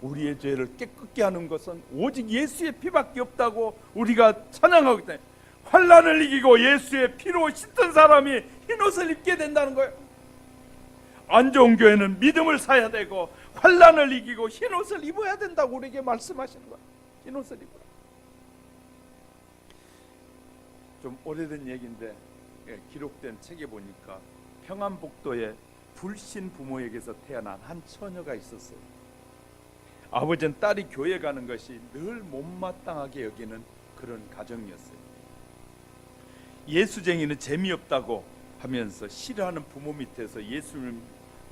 우리의 죄를 깨끗게 하는 것은 오직 예수의 피밖에 없다고 우리가 찬양하기 때문에 환난을 이기고 예수의 피로 씻은 사람이 흰옷을 입게 된다는 거예요. 안 좋은 교회는 믿음을 사야 되고 환난을 이기고 흰옷을 입어야 된다고 우리에게 말씀하시는 거예요. 흰옷을 입어라. 좀 오래된 얘기인데 기록된 책에 보니까 평안북도에 불신 부모에게서 태어난 한 처녀가 있었어요. 아버지는 딸이 교회 가는 것이 늘 못마땅하게 여기는 그런 가정이었어요. 예수쟁이는 재미없다고 하면서 싫어하는 부모 밑에서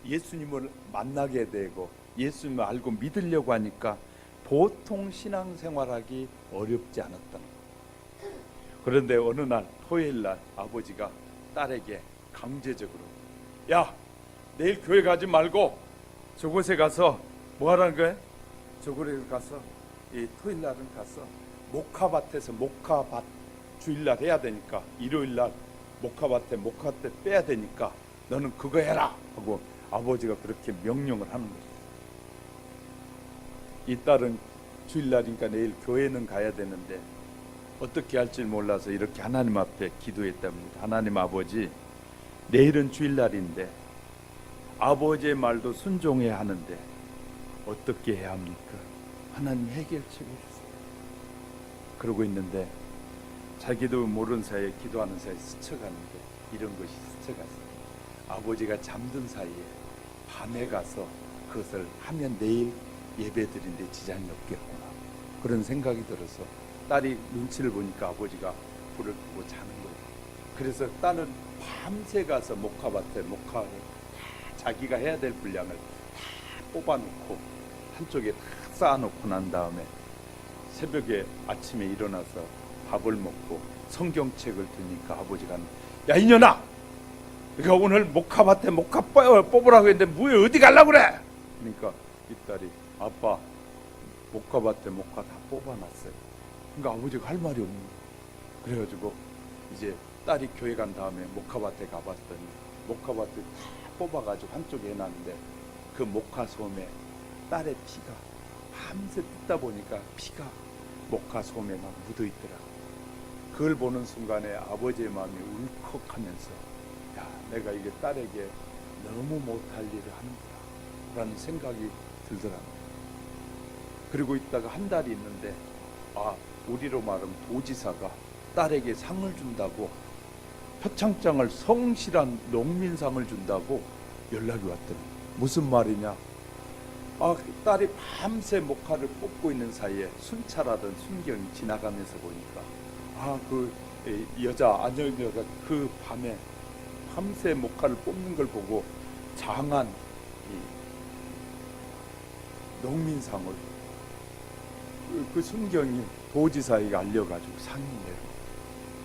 예수님을 만나게 되고 예수님을 알고 믿으려고 하니까 보통 신앙생활하기 어렵지 않았던 거예요. 그런데 어느 날 토요일 날 아버지가 딸에게 강제적으로 야, 내일 교회 가지 말고 저곳에 가서 뭐 하라는 거야? 저곳에 가서 이 토요일 날은 가서 목화밭에서 목화밭 주일날 해야 되니까 일요일날 목화밭에 목화대 빼야 되니까 너는 그거 해라 하고 아버지가 그렇게 명령을 하는 거죠. 이 딸은 주일날이니까 내일 교회는 가야 되는데 어떻게 할지 몰라서 이렇게 하나님 앞에 기도했답니다. 하나님 아버지, 내일은 주일날인데 아버지의 말도 순종해야 하는데 어떻게 해야 합니까? 하나님 해결책을 주세요. 그러고 있는데 자기도 모르는 사이에 기도하는 사이에 스쳐가는데 이런 것이 스쳐갔어요. 아버지가 잠든 사이에 밤에 가서 그것을 하면 내일 예배드리는데 지장이 없겠구나 그런 생각이 들어서 딸이 눈치를 보니까 아버지가 불을 끄고 자는 거예요. 그래서 딸은 밤새 가서 목화밭에 목화를 다 자기가 해야 될 분량을 다 뽑아놓고 한쪽에 다 쌓아놓고 난 다음에 새벽에 아침에 일어나서 밥을 먹고 성경책을 드니까 아버지가 야 이년아, 네가 오늘 목화밭에 목화 뽑으라고 했는데 뭐에 어디 가려고 그래? 그러니까 이 딸이 아빠 목화밭에 목화 다 뽑아놨어요. 그러니까 아버지가 할 말이 없는 거예요. 그래가지고 이제 딸이 교회 간 다음에 목화밭에 가봤더니 목화밭에 다 뽑아가지고 한쪽에 해놨는데 그 목화솜에 딸의 피가 밤새 뜯다 보니까 피가 목화솜에 막 묻어있더라고요. 그걸 보는 순간에 아버지의 마음이 울컥하면서 야, 내가 이게 딸에게 너무 못할 일을 하는구나 라는 생각이 들더라고요. 그리고 있다가 한 달이 있는데 우리로 말하면 도지사가 딸에게 상을 준다고 표창장을 성실한 농민상을 준다고 연락이 왔더니 무슨 말이냐, 딸이 밤새 목화를 뽑고 있는 사이에 순찰하던 순경이 지나가면서 보니까 그 여자 그 밤에 밤새 목화를 뽑는 걸 보고 장한 농민상을 그 순경이 도지사에게 알려가지고 상이 내려.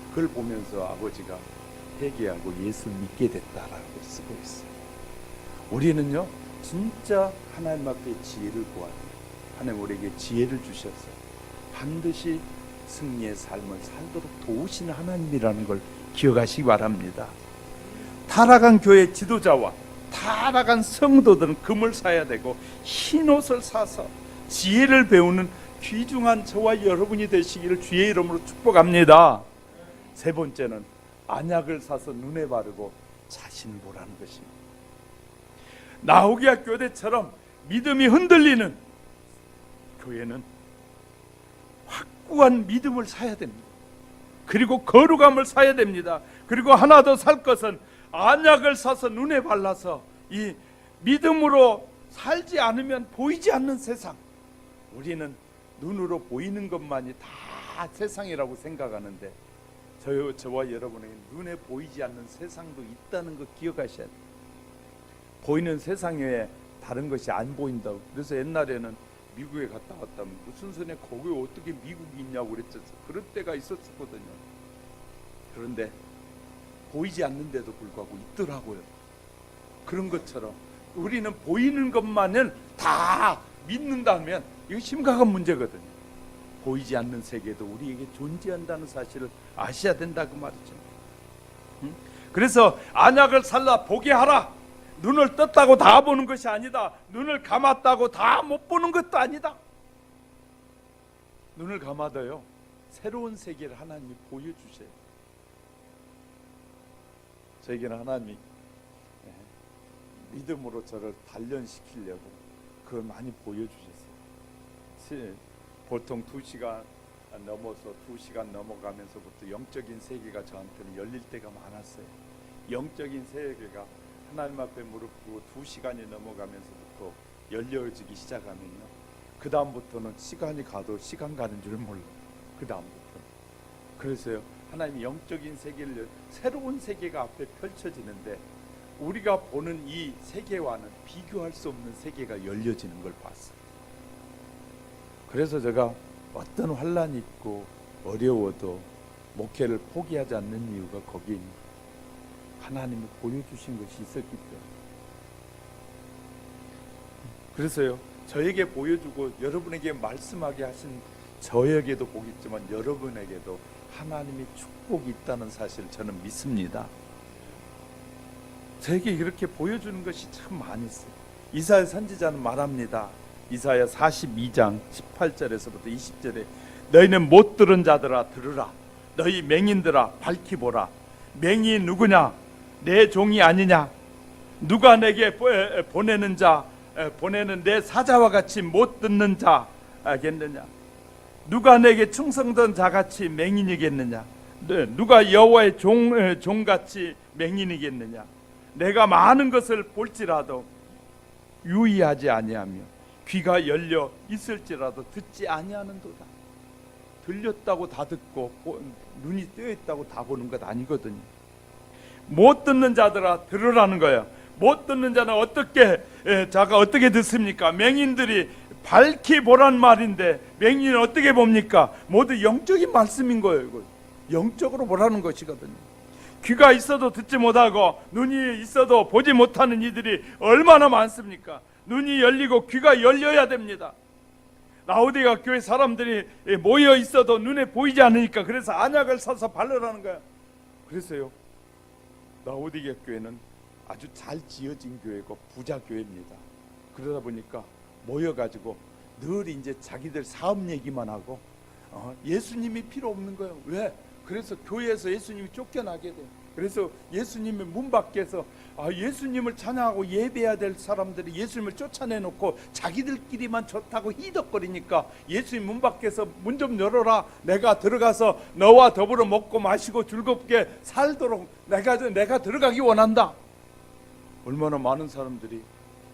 그걸 보면서 아버지가 회개하고 예수 믿게 됐다라고 쓰고 있어요. 우리는요 진짜 하나님 앞에 지혜를 구하는, 하나님 우리에게 지혜를 주셔서 반드시 승리의 삶을 살도록 도우시는 하나님이라는 걸 기억하시기 바랍니다. 타락한 교회 지도자와 타락한 성도들은 금을 사야 되고 흰옷을 사서 지혜를 배우는 귀중한 저와 여러분이 되시기를 주의 이름으로 축복합니다. 세 번째는 안약을 사서 눈에 바르고 자신을 보라는 것입니다. 나후기야 교대처럼 믿음이 흔들리는 교회는 확고한 믿음을 사야 됩니다. 그리고 거룩함을 사야 됩니다. 그리고 하나 더 살 것은 안약을 사서 눈에 발라서 이 믿음으로 살지 않으면 보이지 않는 세상, 우리는 눈으로 보이는 것만이 다 세상이라고 생각하는데 저와 여러분에게 눈에 보이지 않는 세상도 있다는 거 기억하셔야 돼요. 보이는 세상 외에 다른 것이 안 보인다고. 그래서 옛날에는 미국에 갔다 왔다면 무슨 소리야, 거기 어떻게 미국이 있냐고 그랬잖아요. 그런 때가 있었거든요. 그런데 보이지 않는데도 불구하고 있더라고요. 그런 것처럼 우리는 보이는 것만을 다 믿는다면 이거 심각한 문제거든요. 보이지 않는 세계도 우리에게 존재한다는 사실을 아셔야 된다 그 말이죠. 그래서 안약을 살라 보게 하라. 눈을 떴다고 다 보는 것이 아니다. 눈을 감았다고 다 못 보는 것도 아니다. 눈을 감아도요 새로운 세계를 하나님이 보여주세요. 저에게는 하나님이 믿음으로 저를 단련시키려고 그걸 많이 보여주셨어요. 보통 2시간 넘어서 2시간 넘어가면서부터 영적인 세계가 저한테는 열릴 때가 많았어요. 영적인 세계가 하나님 앞에 무릎 꿇고 2시간이 넘어가면서부터 열려지기 시작하면요, 그 다음부터는 시간이 가도 시간 가는 줄 몰라요. 그 다음부터. 그래서요 하나님의 영적인 세계를 새로운 세계가 앞에 펼쳐지는데 우리가 보는 이 세계와는 비교할 수 없는 세계가 열려지는 걸 봤어요. 그래서 제가 어떤 환란이 있고 어려워도 목회를 포기하지 않는 이유가 거기에 있는 거예요. 하나님이 보여주신 것이 있었기 때문에. 그래서요, 저에게 보여주고 여러분에게 말씀하게 하신 저에게도 복이 있지만 여러분에게도 하나님의 축복이 있다는 사실을 저는 믿습니다. 저에게 이렇게 보여주는 것이 참 많이 있어요. 이사야 선지자는 말합니다. 이사야 42장 18절에서부터 20절에 너희는 못 들은 자들아 들으라. 너희 맹인들아 밝히 보라. 맹인이 누구냐? 내 종이 아니냐? 누가 내게 보내는 자, 보내는 내 사자와 같이 못 듣는 자겠느냐? 누가 내게 충성된 자같이 맹인이겠느냐? 누가 여호와의 종같이 맹인이겠느냐? 내가 많은 것을 볼지라도 유의하지 아니하며 귀가 열려 있을지라도 듣지 아니하는도다. 들렸다고 다 듣고 눈이 뜨여 있다고 다 보는 것 아니거든요. 못 듣는 자들아 들으라는 거야. 못 듣는 자는 어떻게 자가 어떻게 듣습니까? 맹인들이 밝히 보란 말인데 맹인은 어떻게 봅니까? 모두 영적인 말씀인 거예요. 이거. 영적으로 보라는 것이거든요. 귀가 있어도 듣지 못하고 눈이 있어도 보지 못하는 이들이 얼마나 많습니까? 눈이 열리고 귀가 열려야 됩니다. 라오디가 교회 사람들이 모여 있어도 눈에 보이지 않으니까 그래서 안약을 사서 바르라는 거야. 그래서요, 라오디게 교회는 아주 잘 지어진 교회고 부자 교회입니다. 그러다 보니까 모여가지고 늘 이제 자기들 사업 얘기만 하고 예수님이 필요 없는 거예요. 왜? 그래서 교회에서 예수님이 쫓겨나게 돼요. 그래서 예수님의 문 밖에서 예수님을 찬양하고 예배해야 될 사람들이 예수님을 쫓아내놓고 자기들끼리만 좋다고 희덕거리니까 예수님 문 밖에서 문 좀 열어라. 내가 들어가서 너와 더불어 먹고 마시고 즐겁게 살도록 내가 들어가기 원한다. 얼마나 많은 사람들이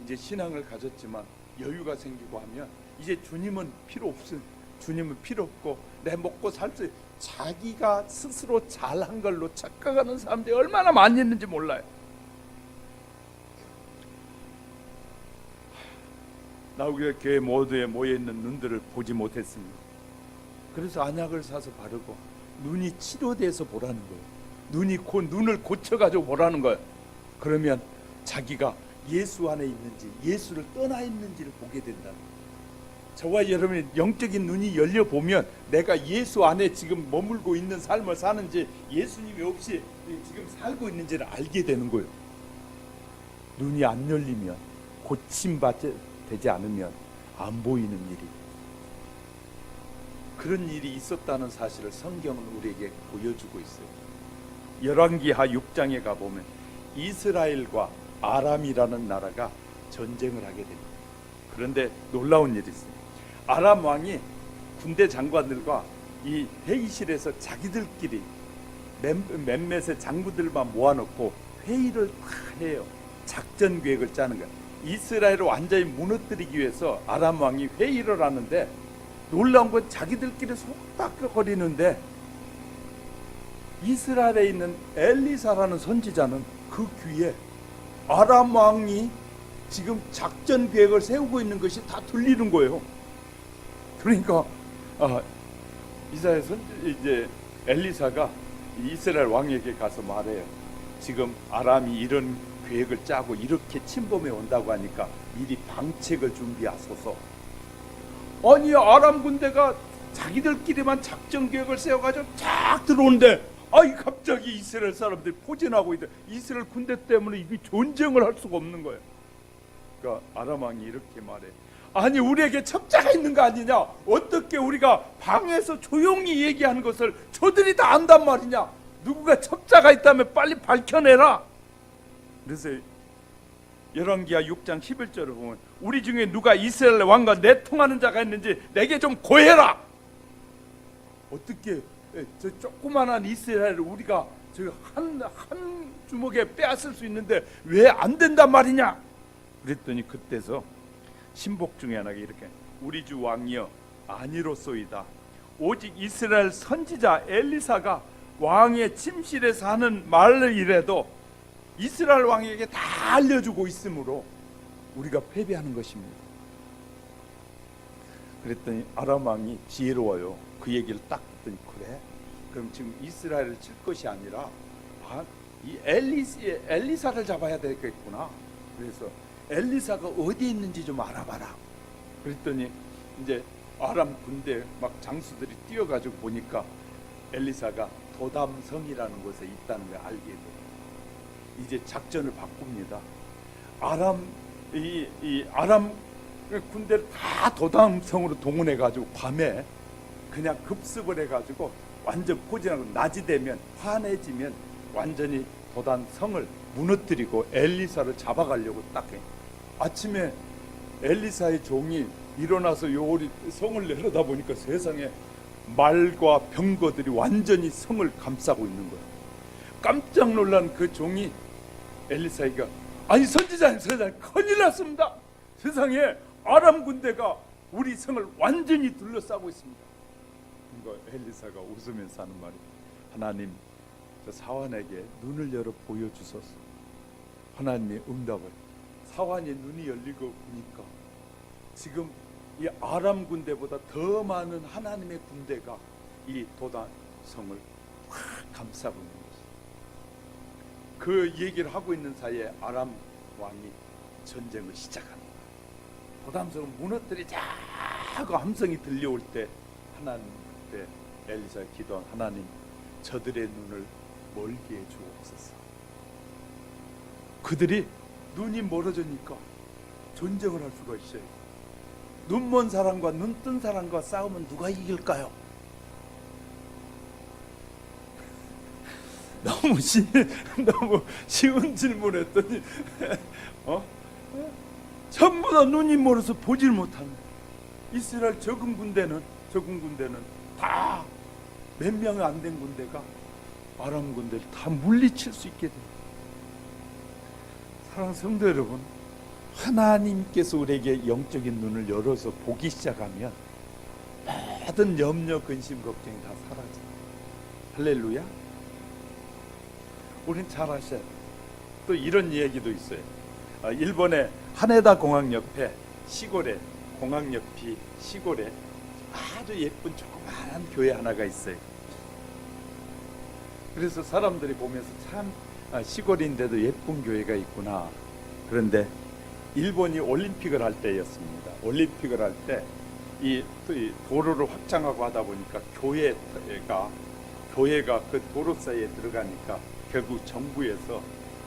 이제 신앙을 가졌지만 여유가 생기고 하면 이제 주님은 필요 없고 내 먹고 살 수 자기가 스스로 잘한 걸로 착각하는 사람들이 얼마나 많이 있는지 몰라요. 나우기가 교회 모두에 모여있는 눈들을 보지 못했습니다. 그래서 안약을 사서 바르고 눈이 치료돼서 보라는 거예요. 눈을 고쳐가지고 보라는 거예요. 그러면 자기가 예수 안에 있는지 예수를 떠나 있는지를 보게 된다는 거예요. 저와 여러분의 영적인 눈이 열려보면 내가 예수 안에 지금 머물고 있는 삶을 사는지 예수님이 없이 지금 살고 있는지를 알게 되는 거예요. 눈이 안 열리면 고침되지 않으면 안 보이는 일이, 그런 일이 있었다는 사실을 성경은 우리에게 보여주고 있어요. 열왕기하 6장에 가보면 이스라엘과 아람이라는 나라가 전쟁을 하게 됩니다. 그런데 놀라운 일이 있어요. 아람 왕이 군대 장관들과 이 회의실에서 자기들끼리 몇몇의 장부들만 모아놓고 회의를 다 해요. 작전 계획을 짜는 거예요. 이스라엘을 완전히 무너뜨리기 위해서 아람 왕이 회의를 하는데 놀라운 건 자기들끼리 속닥거리는데 이스라엘에 있는 엘리사라는 선지자는 그 귀에 아람 왕이 지금 작전 계획을 세우고 있는 것이 다 들리는 거예요. 그러니까 이제 엘리사가 이스라엘 왕에게 가서 말해요. 지금 아람이 이런 계획을 짜고 이렇게 침범해 온다고 하니까 미리 방책을 준비하소서. 아니 아람 군대가 자기들끼리만 작전 계획을 세워가지고 쫙 들어오는데 갑자기 이스라엘 사람들이 포진하고 있대. 이스라엘 군대 때문에 이게 전쟁을 할 수가 없는 거예요. 그러니까 아람 왕이 이렇게 말해. 아니 우리에게 첩자가 있는 거 아니냐? 어떻게 우리가 방에서 조용히 얘기하는 것을 저들이 다 안단 말이냐? 누구가 첩자가 있다면 빨리 밝혀내라. 그래서 열왕기하 6장 11절을 보면 우리 중에 누가 이스라엘 왕과 내통하는 자가 있는지 내게 좀 고해라. 어떻게 저 조그만한 이스라엘을 우리가 한 주먹에 빼앗을 수 있는데 왜 안 된단 말이냐? 그랬더니 그때서 신복 중에 하나가 이렇게 우리 주 왕이여 아니로소이다. 오직 이스라엘 선지자 엘리사가 왕의 침실에 사는 말이라도 이스라엘 왕에게 다 알려주고 있으므로 우리가 패배하는 것입니다. 그랬더니 아람 왕이 지혜로워요. 그 얘기를 딱 듣더니 그래? 그럼 지금 이스라엘을 칠 것이 아니라 이 엘리사를 잡아야 되겠구나. 그래서 엘리사가 어디에 있는지 좀 알아봐라. 그랬더니 이제 아람 군대 막 장수들이 뛰어가지고 보니까 엘리사가 도담성이라는 곳에 있다는 걸 알게 돼요. 이제 작전을 바꿉니다. 아람 군대를 다 도담성으로 동원해가지고 밤에 그냥 급습을 해가지고 완전 포진하고 낮이 되면 환해지면 완전히 도담성을 무너뜨리고 엘리사를 잡아가려고 딱 해. 아침에 엘리사의 종이 일어나서 요리 성을 내려다보니까 세상에 말과 병거들이 완전히 성을 감싸고 있는 거예요. 깜짝 놀란 그 종이 엘리사에게 아니 선지자님 큰일 났습니다. 세상에 아람 군대가 우리 성을 완전히 둘러싸고 있습니다. 그러니까 엘리사가 웃으면서 하는 말이 하나님 저 사환에게 눈을 열어 보여주소서. 하나님의 응답을 사환의 눈이 열리고 보니까 지금 이 아람 군대보다 더 많은 하나님의 군대가 이 도단성을 확 감싸고 있는 것이죠. 그 얘기를 하고 있는 사이에 아람 왕이 전쟁을 시작합니다. 도담성을 무너뜨리자고 함성이 들려올 때 하나님 그때 엘리사가 기도한 하나님 저들의 눈을 멀게 해 주옵소서. 그들이 눈이 멀어지니까 전쟁을 할 수가 있어요. 눈먼 사람과 눈뜬 사람과 싸우면 누가 이길까요? 너무 쉬운 질문했더니 전부 다 눈이 멀어서 보질 못하는 이스라엘 적은 군대는 다 몇 명이 안 된 군대가 아람 군대를 다 물리칠 수 있게 돼요. 사랑하는 성도 여러분, 하나님께서 우리에게 영적인 눈을 열어서 보기 시작하면 모든 염려, 근심, 걱정이 다 사라져요. 할렐루야. 우린 잘 아셔야 돼요. 또 이런 얘기도 있어요. 일본의 하네다 공항 옆에 시골에 공항 옆이 시골에 아주 예쁜 조그마한 교회 하나가 있어요. 그래서 사람들이 보면서 참 시골인데도 예쁜 교회가 있구나. 그런데 일본이 올림픽을 할 때였습니다. 올림픽을 할 때 이 도로를 확장하고 하다 보니까 교회가 그 도로 사이에 들어가니까 결국 정부에서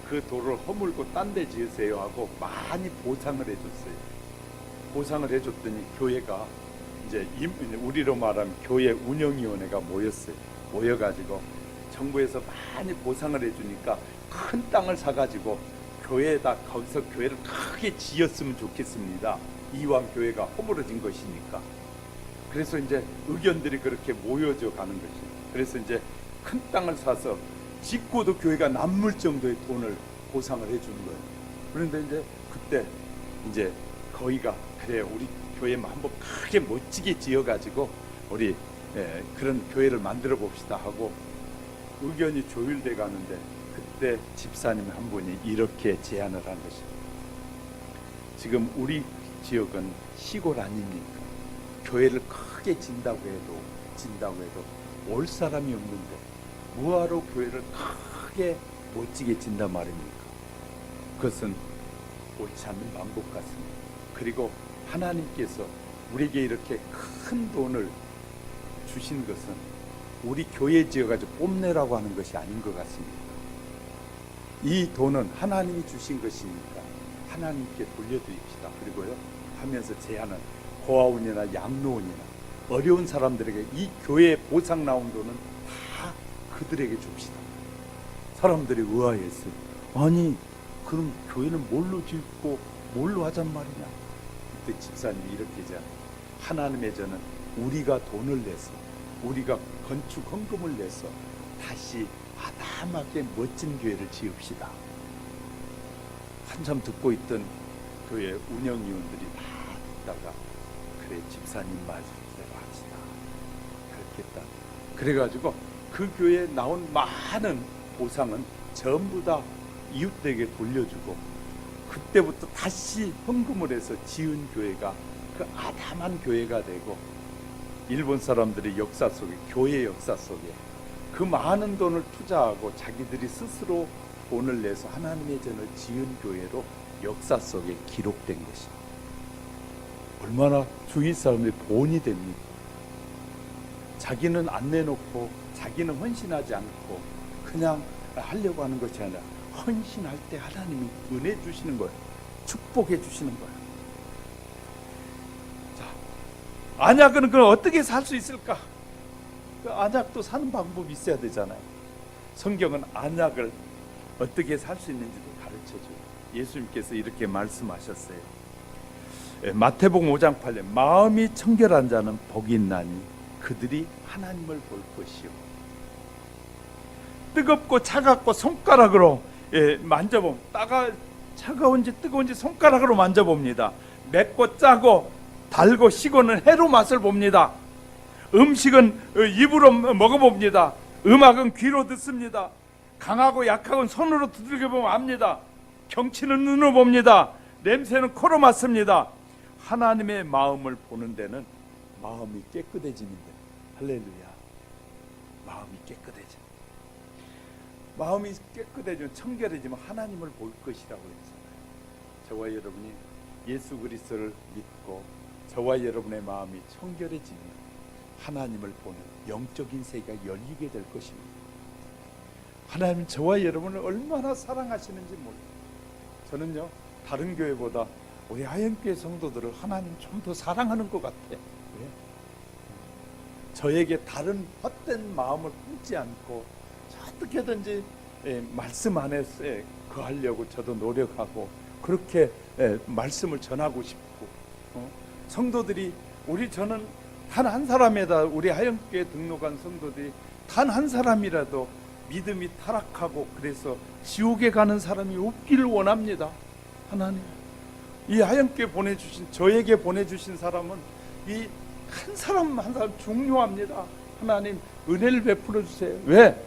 그 도로를 허물고 딴 데 지으세요 하고 많이 보상을 해줬어요. 보상을 해줬더니 교회가 이제 우리로 말하면 교회 운영위원회가 모여가지고 정부에서 많이 보상을 해주니까 큰 땅을 사가지고 거기서 교회를 크게 지었으면 좋겠습니다. 이왕 교회가 허물어진 것이니까. 그래서 이제 의견들이 그렇게 모여져 가는 것이에요. 그래서 이제 큰 땅을 사서 짓고도 교회가 남을 정도의 돈을 보상을 해주는 거예요. 그런데 이제 그때 이제 거기가 그래 우리 교회 한번 크게 멋지게 지어가지고 우리 그런 교회를 만들어 봅시다 하고 의견이 조율돼 가는데 그때 집사님 한 분이 이렇게 제안을 한 것입니다. 지금 우리 지역은 시골 아닙니까? 교회를 크게 진다고 해도 올 사람이 없는데 뭐하러 교회를 크게 멋지게 진단 말입니까? 그것은 옳지 않는 방법 같습니다. 그리고 하나님께서 우리에게 이렇게 큰 돈을 주신 것은 우리 교회 지어가지고 뽐내라고 하는 것이 아닌 것 같습니다. 이 돈은 하나님이 주신 것이니까 하나님께 돌려드립시다. 그리고요 하면서 제안은 고아원이나 양로원이나 어려운 사람들에게 이 교회에 보상 나온 돈은 다 그들에게 줍시다. 사람들이 의아했어요. 아니 그럼 교회는 뭘로 짓고 뭘로 하잔 말이냐. 그때 집사님이 이렇게 제안. 하나님의 저는 우리가 돈을 내서 우리가 건축 헌금을 내서 다시 아담하게 멋진 교회를 지읍시다. 한참 듣고 있던 교회 운영위원들이 다 듣다가 그래 집사님 말씀대로 합시다. 그렇겠다. 그래가지고 그 교회에 나온 많은 보상은 전부 다 이웃들에게 돌려주고, 그때부터 다시 헌금을 해서 지은 교회가 그 아담한 교회가 되고, 일본 사람들의 역사 속에, 교회 역사 속에 그 많은 돈을 투자하고 자기들이 스스로 돈을 내서 하나님의 전을 지은 교회로 역사 속에 기록된 것입니다. 얼마나 주위 사람의 본이 됩니까? 자기는 안 내놓고 자기는 헌신하지 않고 그냥 하려고 하는 것이 아니라 헌신할 때 하나님이 은혜 주시는 거예요. 축복해 주시는 거예요. 자, 안약은 그럼 어떻게 살 수 있을까? 그 안약도 사는 방법이 있어야 되잖아요. 성경은 안약을 어떻게 살 수 있는지도 가르쳐줘요. 예수님께서 이렇게 말씀하셨어요. 마태복음 5장 8절, 마음이 청결한 자는 복이 있나니 그들이 하나님을 볼 것이요. 뜨겁고 차갑고 손가락으로 만져봄, 차가운지 뜨거운지 손가락으로 만져봅니다. 맵고 짜고 달고 시고는 해로 맛을 봅니다. 음식은 입으로 먹어봅니다. 음악은 귀로 듣습니다. 강하고 약하고 손으로 두들겨 보면 압니다. 경치는 눈으로 봅니다. 냄새는 코로 맡습니다. 하나님의 마음을 보는 데는 마음이 깨끗해지는 데. 할렐루야. 마음이 깨끗해져. 마음이 깨끗해지면, 청결해지면 하나님을 볼 것이라고 했잖아요. 저와 여러분이 예수 그리스도를 믿고 저와 여러분의 마음이 청결해지면 하나님을 보는 영적인 세계가 열리게 될 것입니다. 하나님은 저와 여러분을 얼마나 사랑하시는지 몰라요. 저는요, 다른 교회보다 우리 하영교회 성도들을 하나님 좀 더 사랑하는 것 같아요. 왜? 저에게 다른 헛된 마음을 품지 않고 어떻게든지 말씀 안에서 거하려고 저도 노력하고, 그렇게 말씀을 전하고 싶고, 성도들이, 저는 단 한 사람에다, 우리 하영교회 등록한 성도들이 단 한 사람이라도 믿음이 타락하고 그래서 지옥에 가는 사람이 없기를 원합니다. 하나님, 이 하영교회 저에게 보내주신 사람은 이 한 사람 한 사람 중요합니다. 하나님, 은혜를 베풀어 주세요. 왜?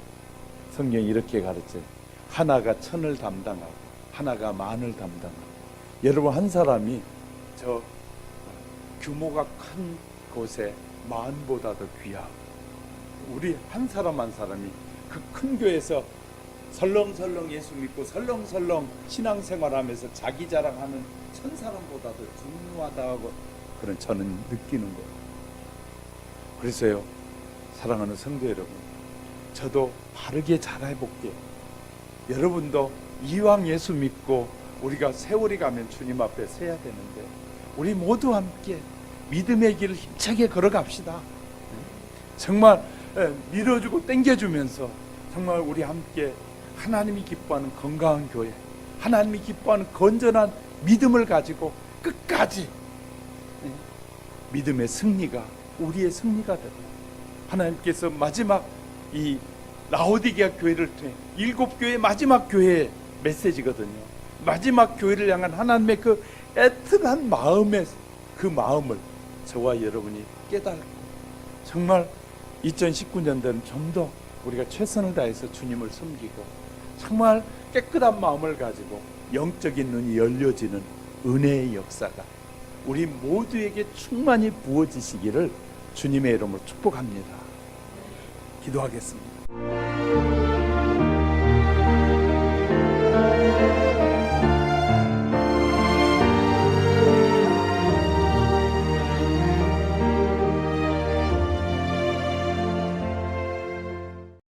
성경이 이렇게 가르쳐요. 하나가 천을 담당하고 하나가 만을 담당하고. 여러분, 한 사람이 저 규모가 큰 곳에 만보다 더 귀하고, 우리 한 사람 한 사람이 그 큰 교회에서 설렁설렁 예수 믿고 설렁설렁 신앙생활하면서 자기 자랑하는 천 사람보다 더 중요하다고 그런 저는 느끼는 거예요. 그래서요, 사랑하는 성도 여러분, 저도 바르게 잘해볼게요. 여러분도 이왕 예수 믿고 우리가 세월이 가면 주님 앞에 서야 되는데, 우리 모두 함께 믿음의 길을 힘차게 걸어갑시다. 정말 밀어주고 당겨주면서 정말 우리 함께 하나님이 기뻐하는 건강한 교회, 하나님이 기뻐하는 건전한 믿음을 가지고 끝까지 믿음의 승리가 우리의 승리가 되고, 하나님께서 마지막 이 라오디게아 교회를 통해 7교회의 마지막 교회의 메시지거든요. 마지막 교회를 향한 하나님의 그 애틋한 마음의 그 마음을 저와 여러분이 깨닫고, 정말 2019년도는 좀 더 우리가 최선을 다해서 주님을 섬기고 정말 깨끗한 마음을 가지고 영적인 눈이 열려지는 은혜의 역사가 우리 모두에게 충만히 부어지시기를 주님의 이름으로 축복합니다. 기도하겠습니다.